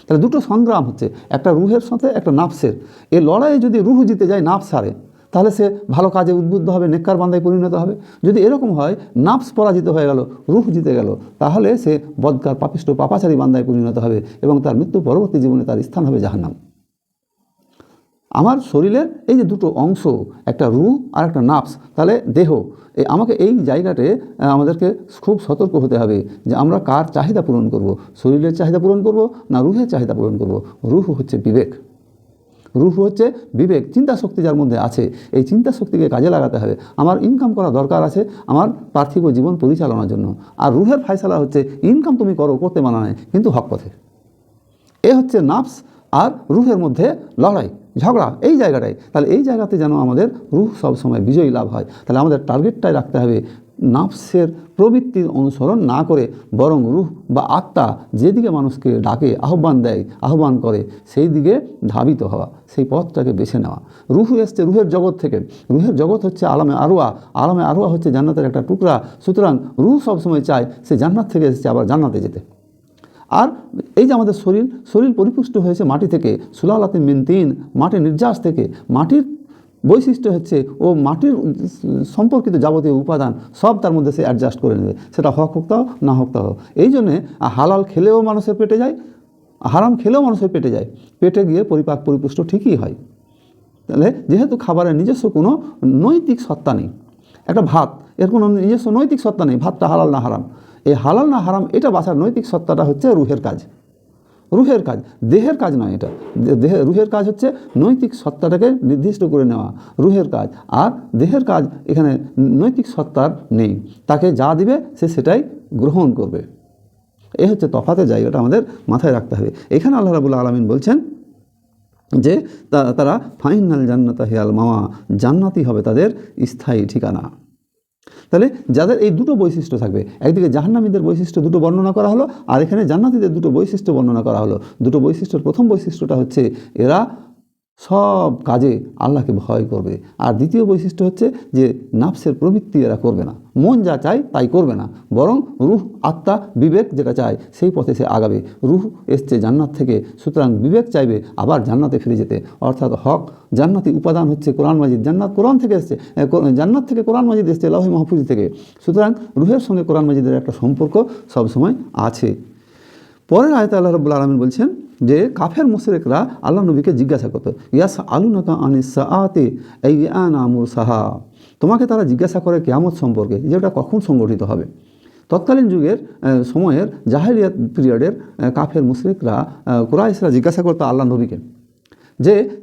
তাহলে দুটো সংগ্রাম হচ্ছে, একটা রুহের সাথে একটা নাফসের। এই লড়াইয়ে যদি রুহ জিতে যায়, নাফস হারে, তাহলে সে ভালো কাজে উদ্বুদ্ধ হবে, নেককার বান্দায় পরিণত হবে। যদি এরকম হয় নাফস পরাজিত হয়ে গেল, রুহ জিতে গেল, তাহলে সে বদকার পাপিষ্ট পাপাচারী বান্দায় পরিণত হবে, এবং তার মৃত্যু পরবর্তী জীবনে তার স্থান হবে জাহান্নাম। আমার শরীরের এই যে দুটো অংশ, একটা রুহ আর একটা নাফস, তাহলে দেহ, আমাকে এই জায়গাতে আমাদেরকে খুব সতর্ক হতে হবে যে আমরা কার চাহিদা পূরণ করব, শরীরের চাহিদা পূরণ করব না রুহের চাহিদা পূরণ করব। রুহ হচ্ছে বিবেক, রুহ হচ্ছে বিবেক, চিন্তা শক্তি যার মধ্যে আছে, এই চিন্তা শক্তিকে কাজে লাগাতে হবে। আমার ইনকাম করা দরকার আছে আমার পার্থিব জীবন পরিচালনার জন্য, আর রুহের ফায়সালা হচ্ছে ইনকাম তুমি করতে মানা নেই, কিন্তু হক পথে। এ হচ্ছে নাফস আর রুহের মধ্যে লড়াই, ঝগড়া, এই জায়গাটাই। তাহলে এই জায়গাতে যেন আমাদের রুহ সবসময় বিজয়ী লাভ হয়। তাহলে আমাদের টার্গেটটাই রাখতে হবে নাফসের প্রবৃত্তির অনুসরণ না করে, বরং রুহ বা আত্মা যেদিকে মানুষকে ডাকে, আহ্বান করে, সেই দিকে ধাবিত হওয়া, সেই পথটাকে বেছে নেওয়া। রুহ এসছে রুহের জগৎ থেকে, রুহের জগৎ হচ্ছে আলমে আরওয়া হচ্ছে জান্নাতের একটা টুকরা। সুতরাং রুহ সবসময় চায় সে জান্নাত থেকে এসেছে আবার জান্নাতে যেতে। আর এই যে আমাদের শরীর পরিপুষ্ট হয়েছে মাটি থেকে, সুলালাতে মিন তিন, মাটির নির্যাস থেকে। মাটির বৈশিষ্ট্য হচ্ছে ও মাটির সম্পর্কিত যাবতীয় উপাদান সব তার মধ্যে সে অ্যাডজাস্ট করে নেবে, সেটা হক হোক তাও না হোক তাও। এই জন্যে হালাল খেলেও মানুষের পেটে যায়, হারাম খেলেও মানুষের পেটে যায়, পেটে গিয়ে পরিপুষ্ট ঠিকই হয়। তাহলে যেহেতু খাবারের নিজস্ব কোনো নৈতিক সত্তা নেই, একটা ভাত, এর কোনো নিজস্ব নৈতিক সত্তা নেই, ভাতটা হালাল না হারাম, এই হালাল না হারাম এটা বাঁচার নৈতিক সত্তাটা হচ্ছে রুহের কাজ, দেহের কাজ নয়। এটা রুহের কাজ হচ্ছে নৈতিক সত্তাটাকে নির্দিষ্ট করে নেওয়া, রুহের কাজ। আর দেহের কাজ এখানে নৈতিক সত্তার নেই, তাকে যা দিবে সে সেটাই গ্রহণ করবে। এই হচ্ছে তফাতের জায়গাটা আমাদের মাথায় রাখতে হবে। এখানে আল্লাহ রাব্বুল আলামিন বলছেন যে তারা ফাইনাল জান্নাতা হিয়াল মাওয়া, জান্নাতই হবে তাদের স্থায়ী ঠিকানা। তাহলে যাদের এই দুটো বৈশিষ্ট্য থাকবে, একদিকে জাহান্নামীদের বৈশিষ্ট্য দুটো বর্ণনা করা হলো, আর এখানে জান্নাতীদের দুটো বৈশিষ্ট্য বর্ণনা করা হলো। দুটো বৈশিষ্ট্যের প্রথম বৈশিষ্ট্যটা হচ্ছে এরা সব কাজে আল্লাহকে ভয় করবে, আর দ্বিতীয় বৈশিষ্ট্য হচ্ছে যে নাফসের প্রবৃত্তি এরা করবে না, মন যা চায় তাই করবে না, বরং রূহ, আত্মা, বিবেক যেটা চায় সেই পথে সে আগাবে। রূহ এসছে জান্নাত থেকে, সুতরাং বিবেক চাইবে আবার জান্নাতে ফিরে যেতে, অর্থাৎ হক জান্নাতি উপাদান হচ্ছে কোরআন মাজিদ। জান্নাত কোরআন থেকে এসছে, জান্নাত থেকে কোরআন মাজিদ এসছে, লাউহে মাহফুজ থেকে। সুতরাং রূহের সঙ্গে কোরআন মাজিদের একটা সম্পর্ক সবসময় আছে। পরের আয়াতে আল্লাহ রাব্বুল আলামিন বলছেন যে কাফের মুশরিকরা আল্লাহ নবীকে জিজ্ঞাসা করতো, ইয়াস আলুনাকা আনিস সাআতি আইয়ানা মুরসাহা, তোমাকে তারা জিজ্ঞাসা করে কিয়ামত সম্পর্কে, যে ওটা কখন সংগঠিত হবে। তৎকালীন যুগের সময়ের জাহেলিয়াত পিরিয়ডের কাফের মুশরিকরা, কুরাইশরা জিজ্ঞাসা করতো আল্লাহ নবীকে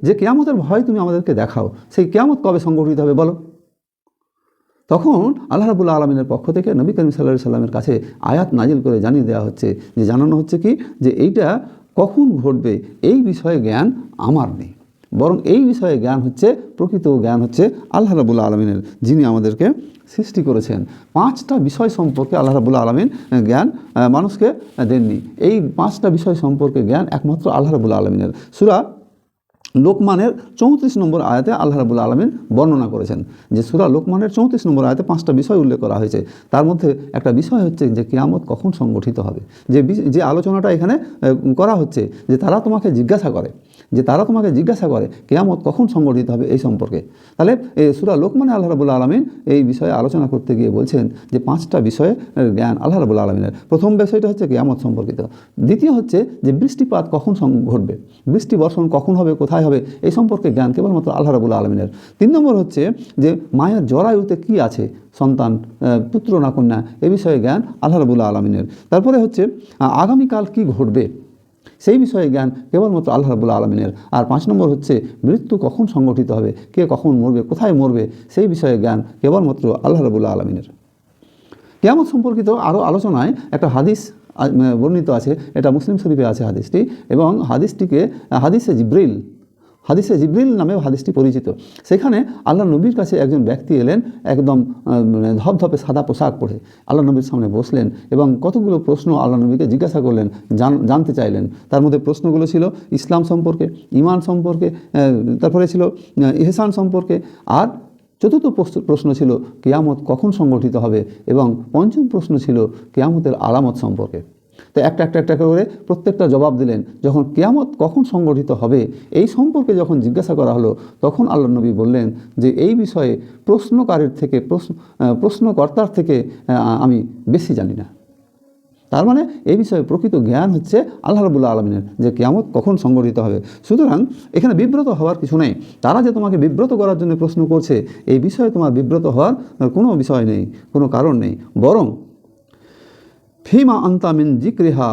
যে কিয়ামতের ভয় তুমি আমাদেরকে দেখাও, সেই কিয়ামত কবে সংগঠিত হবে বলো। তখন আল্লাহ রাব্বুল আলামিনের পক্ষ থেকে নবী করিম সাল্লাল্লাহু আলাইহি সাল্লামের কাছে আয়াত নাজিল করে জানিয়ে দেওয়া হচ্ছে, যে জানানো হচ্ছে কি, যে এইটা কখন ঘটবে এই বিষয়ে জ্ঞান আমার নেই, বরং এই বিষয়ে জ্ঞান হচ্ছে, প্রকৃত জ্ঞান হচ্ছে আল্লাহ রাব্বুল আলামিনের, যিনি আমাদেরকে সৃষ্টি করেছেন। 5টা বিষয় সম্পর্কে আল্লাহ রাব্বুল আলামিন জ্ঞান মানুষকে দেননি। এই 5টা বিষয় সম্পর্কে জ্ঞান একমাত্র আল্লাহ রাব্বুল আলামিনের। সূরা লোকমানের 34 নম্বর আয়াতে আল্লাহ রাব্বুল আলামিন বর্ণনা করেছেন যে সূরা লোকমানের 34 নম্বর আয়াতে 5টা বিষয় উল্লেখ করা হয়েছে। তার মধ্যে একটা বিষয় হচ্ছে যে কিয়ামত কখন সংগঠিত হবে। যে আলোচনাটা এখানে করা হচ্ছে, যে তারা তোমাকে জিজ্ঞাসা করে কিয়ামত কখন সংগঠিত হবে এই সম্পর্কে। তাহলে এই সূরা লোকমানে আল্লাহ রাব্বুল আলামিন এই বিষয়ে আলোচনা করতে গিয়ে বলছেন যে 5টা বিষয়ে জ্ঞান আল্লাহ রাব্বুল আলামিনের। প্রথম বিষয়টা হচ্ছে কিয়ামত সম্পর্কিত। দ্বিতীয় হচ্ছে যে বৃষ্টিপাত কখন ঘটবে, বৃষ্টি বর্ষণ কখন হবে, কোথায় হবে, এই সম্পর্কে জ্ঞান কেবলমাত্র আল্লাহ রাব্বুল আলামিনের। 3 নম্বর হচ্ছে যে মায়ের জরায়ুতে কি আছে, সন্তান, পুত্র না কন্যা, এ বিষয়ে জ্ঞান আল্লাহ রাব্বুল আলামিনের। তারপরে হচ্ছে আগামীকাল কি ঘটবে সেই বিষয়ে জ্ঞান কেবলমাত্র আল্লাহ রাব্বুল আলামিনের। আর 5 নম্বর হচ্ছে মৃত্যু কখন সংগঠিত হবে, কে কখন মরবে, কোথায় মরবে, সেই বিষয়ে জ্ঞান কেবলমাত্র আল্লাহ রাব্বুল আলামিনের। কিয়ামত সম্পর্কিত আরও আলোচনায় একটা হাদিস বর্ণিত আছে, এটা মুসলিম শরীফে আছে হাদিসটি, এবং হাদিসে জিব্রিল নামে হাদিসটি পরিচিত। সেখানে আল্লাহ নবীর কাছে একজন ব্যক্তি এলেন, একদম ধপধপে সাদা পোশাক পরে আল্লাহ নবীর সামনে বসলেন এবং কতগুলো প্রশ্ন আল্লাহ নবীকে জিজ্ঞাসা করলেন, জানতে চাইলেন। তার মধ্যে প্রশ্নগুলো ছিল ইসলাম সম্পর্কে, ঈমান সম্পর্কে, তারপরে ছিল ইহসান সম্পর্কে, আর চতুর্থ প্রশ্ন ছিল কিয়ামত কখন সংগঠিত হবে, এবং পঞ্চম প্রশ্ন ছিল কিয়ামতের আলামত সম্পর্কে। তো একটা করে প্রত্যেকটা জবাব দিলেন। যখন কিয়ামত কখন সংগঠিত হবে এই সম্পর্কে যখন জিজ্ঞাসা করা হলো, তখন আল্লাহ নবী বললেন যে এই বিষয়ে প্রশ্নকর্তার থেকে আমি বেশি জানি না। তার মানে এই বিষয়ে প্রকৃত জ্ঞান হচ্ছে আল্লাহ রাব্বুল আলামিনের, যে কিয়ামত কখন সংগঠিত হবে। সুতরাং এখানে বিব্রত হওয়ার কিছু নেই। তারা যে তোমাকে বিব্রত করার জন্য প্রশ্ন করছে, এই বিষয়ে তোমার বিব্রত হওয়ার কোনো বিষয় নেই, কোনো কারণ নেই। বরং ফিমা আনতা মিন যিকরিহা,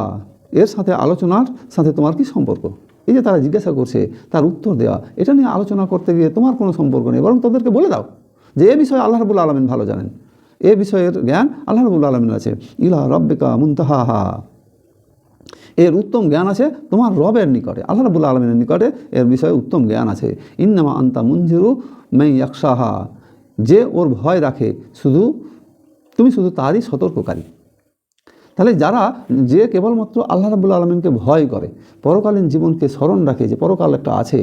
এর সাথে আলোচনার সাথে তোমার কি সম্পর্ক? এই যে তারা জিজ্ঞাসা করছে, তার উত্তর দেওয়া, এটা নিয়ে আলোচনা করতে গিয়ে তোমার কোনো সম্পর্ক নেই, বরং তাদেরকে বলে দাও যে এ বিষয়ে আল্লাহ রাব্বুল আলামিন ভালো জানেন, এ বিষয়ের জ্ঞান আল্লাহ রাব্বুল আলামিনের আছে। ইলা রাব্বিকা মুনতাহাহা, এর উত্তম জ্ঞান আছে তোমার রবের নিকটে, আল্লাহ রাব্বুল আলামিনের নিকটে এর বিষয়ে উত্তম জ্ঞান আছে। ইন্নামা আনতা মুনজিরু মান ইয়াখশাহা, যে ওর ভয় রাখে, তুমি শুধু তারই সতর্ককারী। তাহলে যে কেবলমাত্র আল্লাহ রাব্বুল আলামিনকে ভয় করে, পরকালীন জীবনকে স্মরণ রাখে যে পরকাল একটা আছে,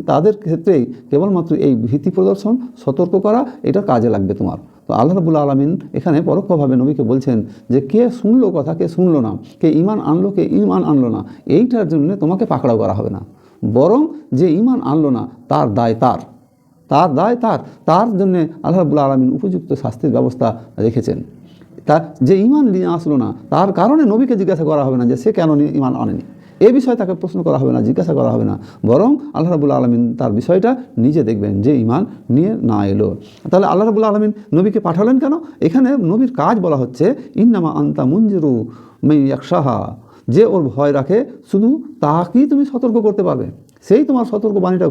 তাদের ক্ষেত্রেই কেবলমাত্র এই ভীতি প্রদর্শন, সতর্ক করা, এটা কাজে লাগবে তোমার। তো আল্লাহ রাব্বুল আলামিন এখানে পরোক্ষভাবে নবীকে বলছেন যে কে শুনলো কথা, কে শুনলো না, কে ঈমান আনলো, কে ঈমান আনলো না, এইটার জন্য তোমাকে পাকড়াও করা হবে না, বরং যে ঈমান আনলো না তার দায় তার জন্য আল্লাহ রাব্বুল আলামিন উপযুক্ত শাস্তির ব্যবস্থা রেখেছেন। যে ঈমান নিয়ে আসলো না, তার কারণে নবীকে জিজ্ঞাসা করা হবে না যে সে কেন ঈমান আনেনি, এই বিষয়ে তাকে প্রশ্ন করা হবে না, জিজ্ঞাসা করা হবে না, বরং আল্লাহ রাব্বুল আলামিন তার বিষয়টা নিজে দেখবেন যে ঈমান নিয়ে না এলো। তাহলে আল্লাহ রাব্বুল আলামিন নবীকে পাঠালেন কেন? এখানে নবীর কাজ বলা হচ্ছে ইন্নামা আনতা মুনজিরু মান ইয়াখশাহা, যে ওর ভয় রাখে শুধু তাকেই তুমি সতর্ক করতে পারবে, সেই তোমার সতর্ক বাণীটা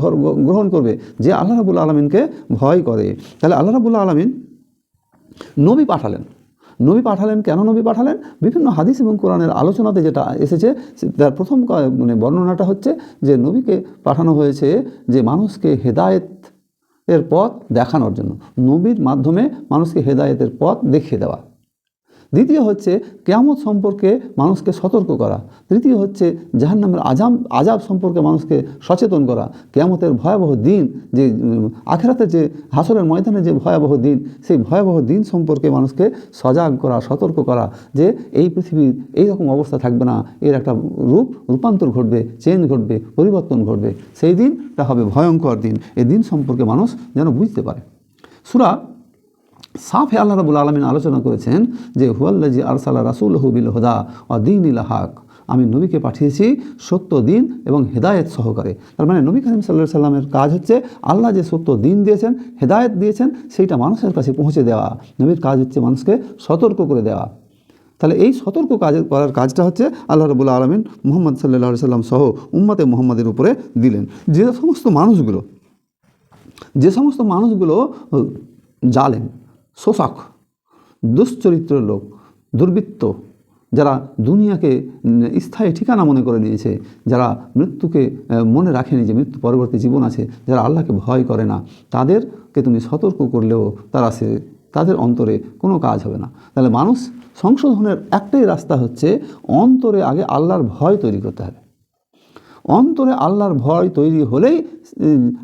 গ্রহণ করবে যে আল্লাহ রাব্বুল আলামিনকে ভয় করে। তাহলে আল্লাহ রাব্বুল আলামিন নবী পাঠালেন কেন? নবী পাঠালেন বিভিন্ন হাদিস এবং কোরআনের আলোচনাতে যেটা এসেছে, তার প্রথম বর্ণনাটা হচ্ছে যে নবীকে পাঠানো হয়েছে যে মানুষকে হেদায়েত এর পথ দেখানোর জন্য, নবীর মাধ্যমে মানুষকে হেদায়েতের পথ দেখিয়ে দেওয়া। দ্বিতীয় হচ্ছে কিয়ামত সম্পর্কে মানুষকে সতর্ক করা। তৃতীয় হচ্ছে জাহান্নামের আযাব সম্পর্কে মানুষকে সচেতন করা। কিয়ামতের ভয়াবহ দিন, যে আখিরাতের যে হাসরের ময়দানে যে ভয়াবহ দিন, সেই ভয়াবহ দিন সম্পর্কে মানুষকে সজাগ করা, সতর্ক করা, যে এই পৃথিবীর এইরকম অবস্থা থাকবে না, এর একটা রূপান্তর ঘটবে, চেঞ্জ ঘটবে, পরিবর্তন ঘটবে। সেই দিনটা হবে ভয়ঙ্কর দিন। এই দিন সম্পর্কে মানুষ যেন বুঝতে পারে। সূরা সাফে আল্লাহ রাব্বুল আলামিন আলোচনা করেছেন যে হুয়াল্লাযী আরসালা রাসূলহু বিল হুদা ওয়া দীনিল হক, আমি নবীকে পাঠিয়েছি সত্য দিন এবং হেদায়েত সহকারে। তার মানে নবী করিম সাল্লাল্লাহু আলাইহি সাল্লামের কাজ হচ্ছে আল্লাহ যে সত্য দিন দিয়েছেন, হেদায়েত দিয়েছেন, সেইটা মানুষের কাছে পৌঁছে দেওয়া। নবীর কাজ হচ্ছে মানুষকে সতর্ক করে দেওয়া। তাহলে এই সতর্ক করার কাজটা হচ্ছে আল্লাহ রাব্বুল আলামিন মুহাম্মদ সাল্লাল্লাহু আলাইহি সাল্লাম সহ উম্মতে মুহাম্মাদের উপরে দিলেন। যে সমস্ত মানুষগুলো জালেম, শোষক, দুশ্চরিত্রের লোক, দুর্বৃত্ত, যারা দুনিয়াকে স্থায়ী ঠিকানা মনে করে নিয়েছে, যারা মৃত্যুকে মনে রাখেনি যে মৃত্যু পরবর্তী জীবন আছে, যারা আল্লাহকে ভয় করে না, তাদেরকে তুমি সতর্ক করলেও তাদের অন্তরে কোনো কাজ হবে না। তাহলে মানুষ সংশোধনের একটাই রাস্তা হচ্ছে অন্তরে আগে আল্লাহর ভয় তৈরি করতে হবে। অন্তরে আল্লাহর ভয় তৈরি হলেই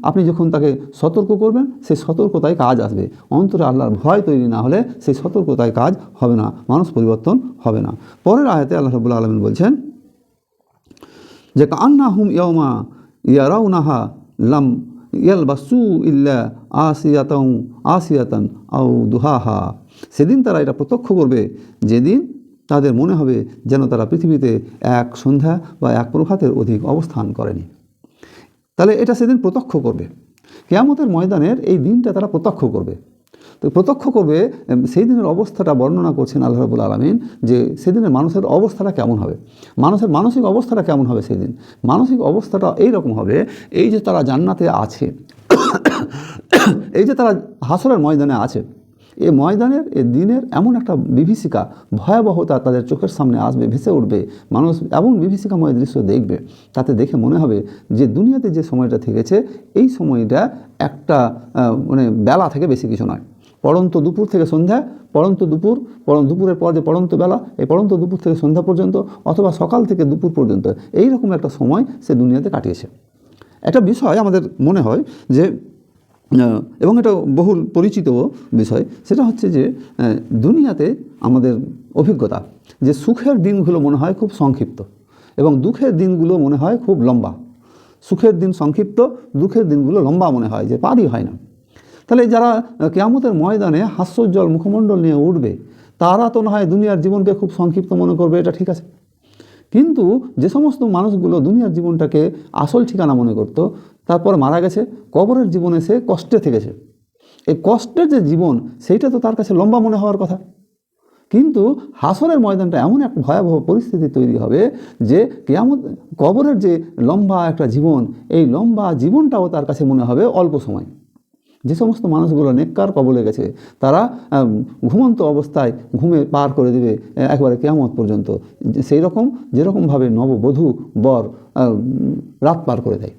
আপনি যখন তাকে সতর্ক করবেন, সেই সতর্কতায় কাজ আসবে। অন্তরে আল্লাহর ভয় তৈরি না হলে সেই সতর্কতায় কাজ হবে না, মানুষ পরিবর্তন হবে না। পরের আয়াতে আল্লাহ রাব্বুল আলামিন বলছেন যে কান্নাহুম ইয়াউমা ইয়ারাউনাহা লাম ইয়ালবাসু ইল্লা আসিয়াতান আও দুহাহা, সেদিন তারা এটা প্রত্যক্ষ করবে যেদিন তাদের মনে হবে যেন তারা পৃথিবীতে এক সন্ধ্যা বা এক প্রভাতের অধিক অবস্থান করেনি। তাহলে এটা সেদিন প্রত্যক্ষ করবে, কিয়ামতের ময়দানের এই দিনটা তারা প্রত্যক্ষ করবে। তো প্রত্যক্ষ করবে, সেই দিনের অবস্থাটা বর্ণনা করছেন আল্লাহ রাব্বুল আলামিন, যে সেদিনের মানুষের অবস্থাটা কেমন হবে, মানুষের মানসিক অবস্থাটা কেমন হবে। সেদিন মানসিক অবস্থাটা এইরকম হবে, এই যে তারা জান্নাতে আছে, এই যে তারা হাসরের ময়দানে আছে, এই ময়দানের এই দিনের এমন একটা বিভীষিকা, ভয়াবহতা তাদের চোখের সামনে আসবে, ভেসে উঠবে। মানুষ এমন বিভীষিকাময় দৃশ্য দেখবে, তাতে দেখে মনে হবে যে দুনিয়াতে যে সময়টা থেকেছে, এই সময়টা একটা বেলা থেকে বেশি কিছু নয়। পড়ন্ত দুপুর থেকে সন্ধ্যা, দুপুরের পর যে পড়ন্ত বেলা, এই পড়ন্ত দুপুর থেকে সন্ধ্যা পর্যন্ত, অথবা সকাল থেকে দুপুর পর্যন্ত, এই রকম একটা সময় সে দুনিয়াতে কাটিয়েছে। একটা বিষয় আমাদের মনে হয় যে, এবং এটা বহুল পরিচিত বিষয়, সেটা হচ্ছে যে দুনিয়াতে আমাদের অভিজ্ঞতা যে সুখের দিনগুলো মনে হয় খুব সংক্ষিপ্ত এবং দুঃখের দিনগুলো মনে হয় খুব লম্বা। সুখের দিন সংক্ষিপ্ত, দুঃখের দিনগুলো লম্বা মনে হয়, যে পারই হয় না। তাহলে যারা কিয়ামতের ময়দানে হাস্যোজ্জ্বল মুখমণ্ডল নিয়ে উঠবে, তারা তো না হয় দুনিয়ার জীবনকে খুব সংক্ষিপ্ত মনে করবে, এটা ঠিক আছে। কিন্তু যে সমস্ত মানুষগুলো দুনিয়ার জীবনটাকে আসল ঠিকানা মনে করত, তারপর মারা গেছে, কবরের জীবনে সে কষ্টে থেকেছে, এই কষ্টের যে জীবন, সেইটা তো তার কাছে লম্বা মনে হওয়ার কথা। কিন্তু হাসরের ময়দানটা এমন এক ভয়াবহ পরিস্থিতি তৈরি হবে যে কিয়ামত, কবরের যে লম্বা একটা জীবন, এই লম্বা জীবনটাও তার কাছে মনে হবে অল্প সময়। যে সমস্ত মানুষগুলো নেককার কবলে গেছে, তারা ঘুমন্ত অবস্থায় ঘুমে পার করে দেবে একবারে কিয়ামত পর্যন্ত, সেই রকম যেরকমভাবে নববধূ বর রাত পার করে দেয়,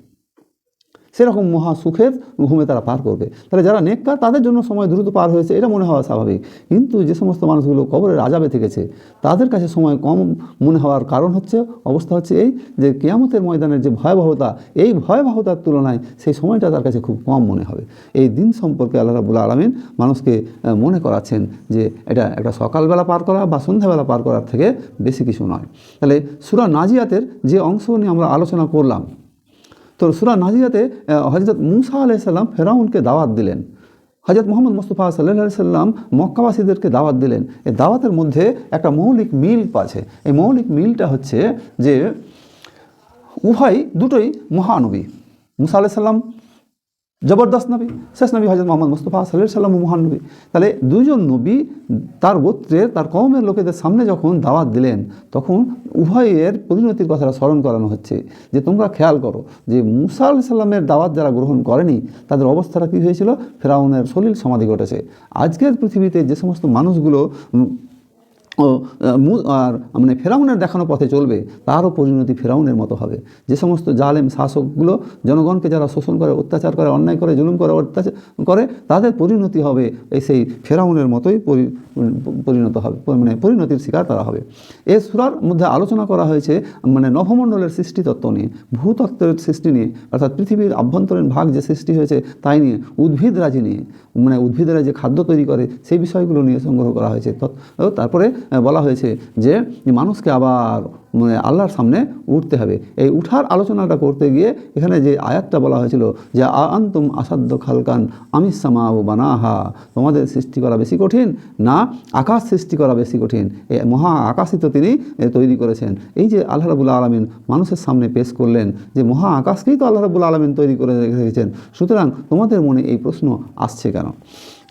সেরকম মহা সুখের ঘুমে তারা পার করবে। তাহলে যারা নেককার, তাদের জন্য সময় দ্রুত পার হয়েছে, এটা মনে হওয়া স্বাভাবিক। কিন্তু যে সমস্ত মানুষগুলো কবরের আযাবে থেকেছে, তাদের কাছে সময় কম মনে হওয়ার কারণ হচ্ছে, অবস্থা হচ্ছে এই যে কিয়ামতের ময়দানের যে ভয়াবহতা, এই ভয়াবহতার তুলনায় সেই সময়টা তার কাছে খুব কম মনে হবে। এই দিন সম্পর্কে আল্লাহ রাব্বুল আলামিন মানুষকে মনে করাচ্ছেন যে এটা একটা সকালবেলা পার করা বা সন্ধ্যাবেলা পার করার থেকে বেশি কিছু নয়। তাহলে সূরা নাজিয়াতের যে অংশ নিয়ে আমরা আলোচনা করলাম, তো সূরা নাজিয়াতে হযরত মূসা আলাইহিস সালাম ফেরাউনকে দাওয়াত দিলেন, হযরত মুহাম্মদ মুস্তাফা সাল্লাল্লাহু আলাইহি সাল্লাম মক্কাবাসীদেরকে দাওয়াত দিলেন। এই দাওয়াতের মধ্যে একটা মৌলিক মিল আছে। এই মৌলিক মিলটা হচ্ছে যে দুটোই মহানবী। মূসা আলাইহিস সালাম জবরদস্ত নবী, শেষ নবী হযরত মুহাম্মদ মুস্তাফা সাল্লাল্লাহু আলাইহি সাল্লাম মহান নবী। তাহলে দুইজন নবী তার গোত্রের, তার কওমের লোকেদের সামনে যখন দাওয়াত দিলেন, তখন উভয়ের পরিণতির কথাটা স্মরণ করানো হচ্ছে যে তোমরা খেয়াল করো যে মূসা আলাইহিস সালামের দাওয়াত যারা গ্রহণ করেনি, তাদের অবস্থাটা কী হয়েছিল, ফেরাউনের সলিল সমাধি ঘটেছে। আজকের পৃথিবীতে যে সমস্ত মানুষগুলো ও আর মানে ফেরাউনের দেখানো পথে চলবে, তারও পরিণতি ফেরাউনের মতো হবে। যে সমস্ত জালেম শাসকগুলো জনগণকে যারা শোষণ করে, অত্যাচার করে, অন্যায় করে, জুলুম করে, অত্যাচার করে, তাদের পরিণতি হবে এই সেই ফেরাউনের মতোই পরিণত হবে, মানে পরিণতির শিকার তারা হবে। এই সূরার মধ্যে আলোচনা করা হয়েছে মানে নভমণ্ডলের সৃষ্টিতত্ত্ব নিয়ে, ভূতত্ত্বের সৃষ্টি নিয়ে, অর্থাৎ পৃথিবীর আভ্যন্তরীণ ভাগ যে সৃষ্টি হয়েছে তাই নিয়ে, উদ্ভিদরাজি নিয়ে, মানে উদ্ভিদরা যে খাদ্য তৈরি করে সেই বিষয়গুলো নিয়ে সংগ্রহ করা হয়েছে। তারপরে বলা হয়েছে যে মানুষকে আবার মানে আল্লাহর সামনে উঠতে হবে। এই উঠার আলোচনাটা করতে গিয়ে এখানে যে আয়াতটা বলা হয়েছিল যে আনতুম আসাদ্দ খালকান আমিস সামাউ বানাহা, তোমাদের সৃষ্টি করা বেশি কঠিন না আকাশ সৃষ্টি করা বেশি কঠিন? এই মহা আকাশই তো তিনি তৈরি করেছেন। এই যে আল্লাহ রাব্বুল আলামিন মানুষের সামনে পেশ করলেন যে মহা আকাশকেই তো আল্লাহ রাব্বুল আলামিন তৈরি করে রেখেছেন, সুতরাং তোমাদের মনে এই প্রশ্ন আসছে কেন?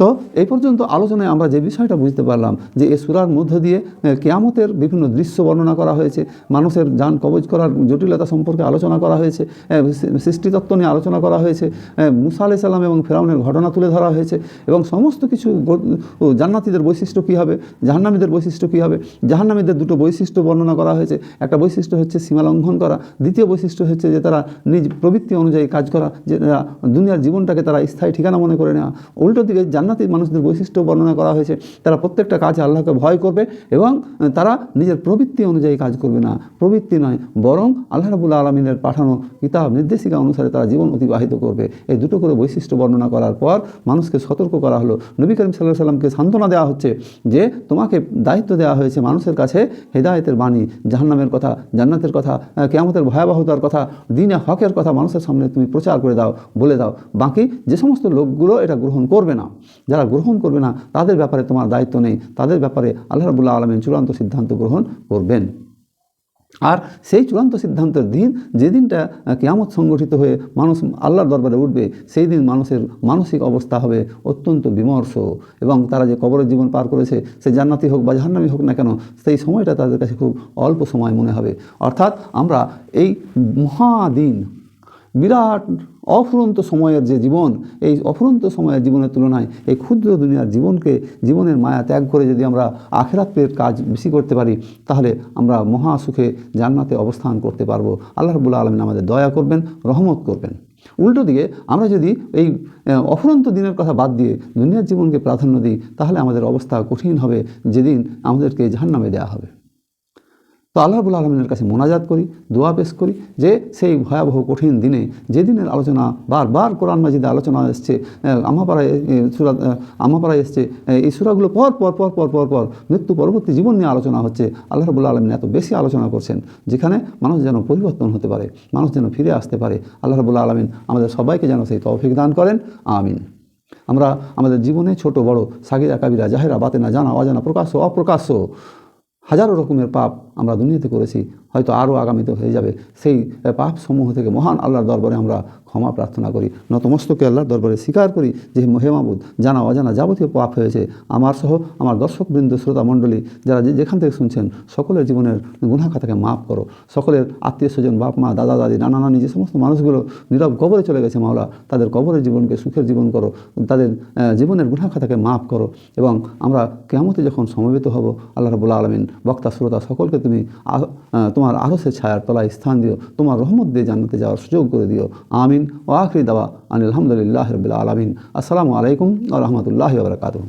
তো এই পর্যন্ত আলোচনায় আমরা যে বিষয়টা বুঝতে পারলাম যে এই সূরার মধ্য দিয়ে কিয়ামতের বিভিন্ন দৃশ্য বর্ণনা করা হয়েছে, মানুষের জান কবজ করার জটিলতা সম্পর্কে আলোচনা করা হয়েছে, সৃষ্টিতত্ত্ব নিয়ে আলোচনা করা হয়েছে, মূসা আলাইহিস সালাম এবং ফেরাউনের ঘটনা তুলে ধরা হয়েছে, এবং সমস্ত কিছু জান্নাতীদের বৈশিষ্ট্য কী হবে, জাহান্নামীদের বৈশিষ্ট্য কী হবে। জাহান্নামীদের দুটো বৈশিষ্ট্য বর্ণনা করা হয়েছে। একটা বৈশিষ্ট্য হচ্ছে সীমা লঙ্ঘন করা, দ্বিতীয় বৈশিষ্ট্য হচ্ছে যে তারা নিজ প্রবৃত্তি অনুযায়ী কাজ করা, যে দুনিয়ার জীবনটাকে তারা স্থায়ী ঠিকানা মনে করে নেওয়া। উল্টো দিকে জান্নাতি মানুষদের বৈশিষ্ট্য বর্ণনা করা হয়েছে, তারা প্রত্যেকটা কাজে আল্লাহকে ভয় করবে এবং তারা নিজের প্রবৃত্তি অনুযায়ী কাজ করবে না, প্রবৃত্তি নয় বরং আল্লাহ রাব্বুল আলামিনের পাঠানো কিতাব নির্দেশিকা অনুসারে তারা জীবন অতিবাহিত করবে। এই দুটো করে বৈশিষ্ট্য বর্ণনা করার পর মানুষকে সতর্ক করা হলো। নবী করিম সাল্লাল্লাহু আলাইহি সাল্লামকে সান্ত্বনা দেওয়া হচ্ছে যে তোমাকে দায়িত্ব দেওয়া হয়েছে মানুষের কাছে হেদায়েতের বাণী, জাহান্নামের কথা, জান্নাতের কথা, কিয়ামতের ভয়াবহতার কথা, দ্বীনে হকের কথা মানুষের সামনে তুমি প্রচার করে দাও, বলে দাও। বাকি যে সমস্ত লোকগুলো এটা গ্রহণ করবে না, যারা গ্রহণ করবে না তাদের ব্যাপারে তোমার দায়িত্ব নেই, তাদের ব্যাপারে আল্লাহ রাব্বুল আলামিন চূড়ান্ত সিদ্ধান্ত গ্রহণ করবেন। আর সেই চূড়ান্ত সিদ্ধান্তের দিন, যে দিনটা কিয়ামত সংগঠিত হয়ে মানুষ আল্লাহর দরবারে উঠবে, সেই দিন মানুষের মানসিক অবস্থা হবে অত্যন্ত বিমর্ষ, এবং তারা যে কবরের জীবন পার করেছে, সে জান্নাতি হোক বা জাহান্নামী হোক না কেন, সেই সময়টা তাদের কাছে খুব অল্প সময় মনে হবে। অর্থাৎ আমরা এই মহাদিন, বিরাট অফুরন্ত সময়ের যে জীবন, এই অফুরন্ত সময়ের জীবনের তুলনায় এই ক্ষুদ্র দুনিয়ার জীবনের মায়া ত্যাগ করে যদি আমরা আখিরাতের কাজ বেশি করতে পারি, তাহলে আমরা মহা সুখে জান্নাতে অবস্থান করতে পারবো। আল্লাহ রাব্বুল আলামিন আমাদের দয়া করবেন, রহমত করবেন। উল্টো দিকে আমরা যদি এই অফুরন্ত দিনের কথা বাদ দিয়ে দুনিয়ার জীবনকে প্রাধান্য দিই, তাহলে আমাদের অবস্থা কঠিন হবে যেদিন আমাদেরকে জাহান্নামে দেওয়া হবে। তো আল্লাহ রাব্বুল আলামিনের কাছে মোনাজাত করি, দোয়া পেশ করি যে সেই ভয়াবহ কঠিন দিনে, যে দিনের আলোচনা বারবার কোরআন মাজিদে আলোচনা এসছে, আমাপাড়ায় এসছে, এই সূরাগুলো পর পর মৃত্যু পরবর্তী জীবন নিয়ে আলোচনা হচ্ছে। আল্লাহ রাব্বুল আলামিন এত বেশি আলোচনা করছেন যেখানে মানুষ যেন পরিবর্তন হতে পারে, মানুষ যেন ফিরে আসতে পারে। আল্লাহ রাব্বুল আলামিন আমাদের সবাইকে যেন সেই তৌফিক দান করেন, আমিন। আমরা আমাদের জীবনে ছোট বড়, সাগিরা কাবিরা, জাহেরা বাতেনা, জানা অজানা, প্রকাশ্য অপ্রকাশ্য হাজারো রকমের পাপ আমরা দুনিয়াতে করেছি, হয়তো আরও আগামীতে হয়ে যাবে। সেই পাপ সমূহ থেকে মহান আল্লাহর দরবারে আমরা ক্ষমা প্রার্থনা করি, নতমস্তকে আল্লাহর দরবারে স্বীকার করি যে হে মাবুদ, জানা অজানা যাবতীয় পাপ হয়েছে আমার সহ, আমার দর্শকবৃন্দ, শ্রোতা মণ্ডলী যারা যেখান থেকে শুনছেন, সকলের জীবনের গুনাহ খাতাকে মাফ করো। সকলের আত্মীয় স্বজন, বাপ মা, দাদা দাদি, নানা নানি, যে সমস্ত মানুষগুলো নীরব কবরে চলে গেছে মাওলা, তাদের কবরের জীবনকে সুখের জীবন করো, তাদের জীবনের গুনাহ খাতাকে মাফ করো। এবং আমরা কিয়ামতে যখন সমবেত হব, আল্লাহ রাব্বুল আলামিন বক্তা শ্রোতা সকলকে তুমি তোমার আরশের ছায়ার তলায় স্থান দিও, তোমার রহমত দিয়ে জান্নাতে যাওয়ার সুযোগ করে দিও, আমিন। ওয়া আখিরি দাওয়া আনিল হামদুলিল্লাহি রাব্বিল আলামিন। আসসালামু আলাইকুম ওয়া রাহমাতুল্লাহি ওয়া বারাকাতুহু।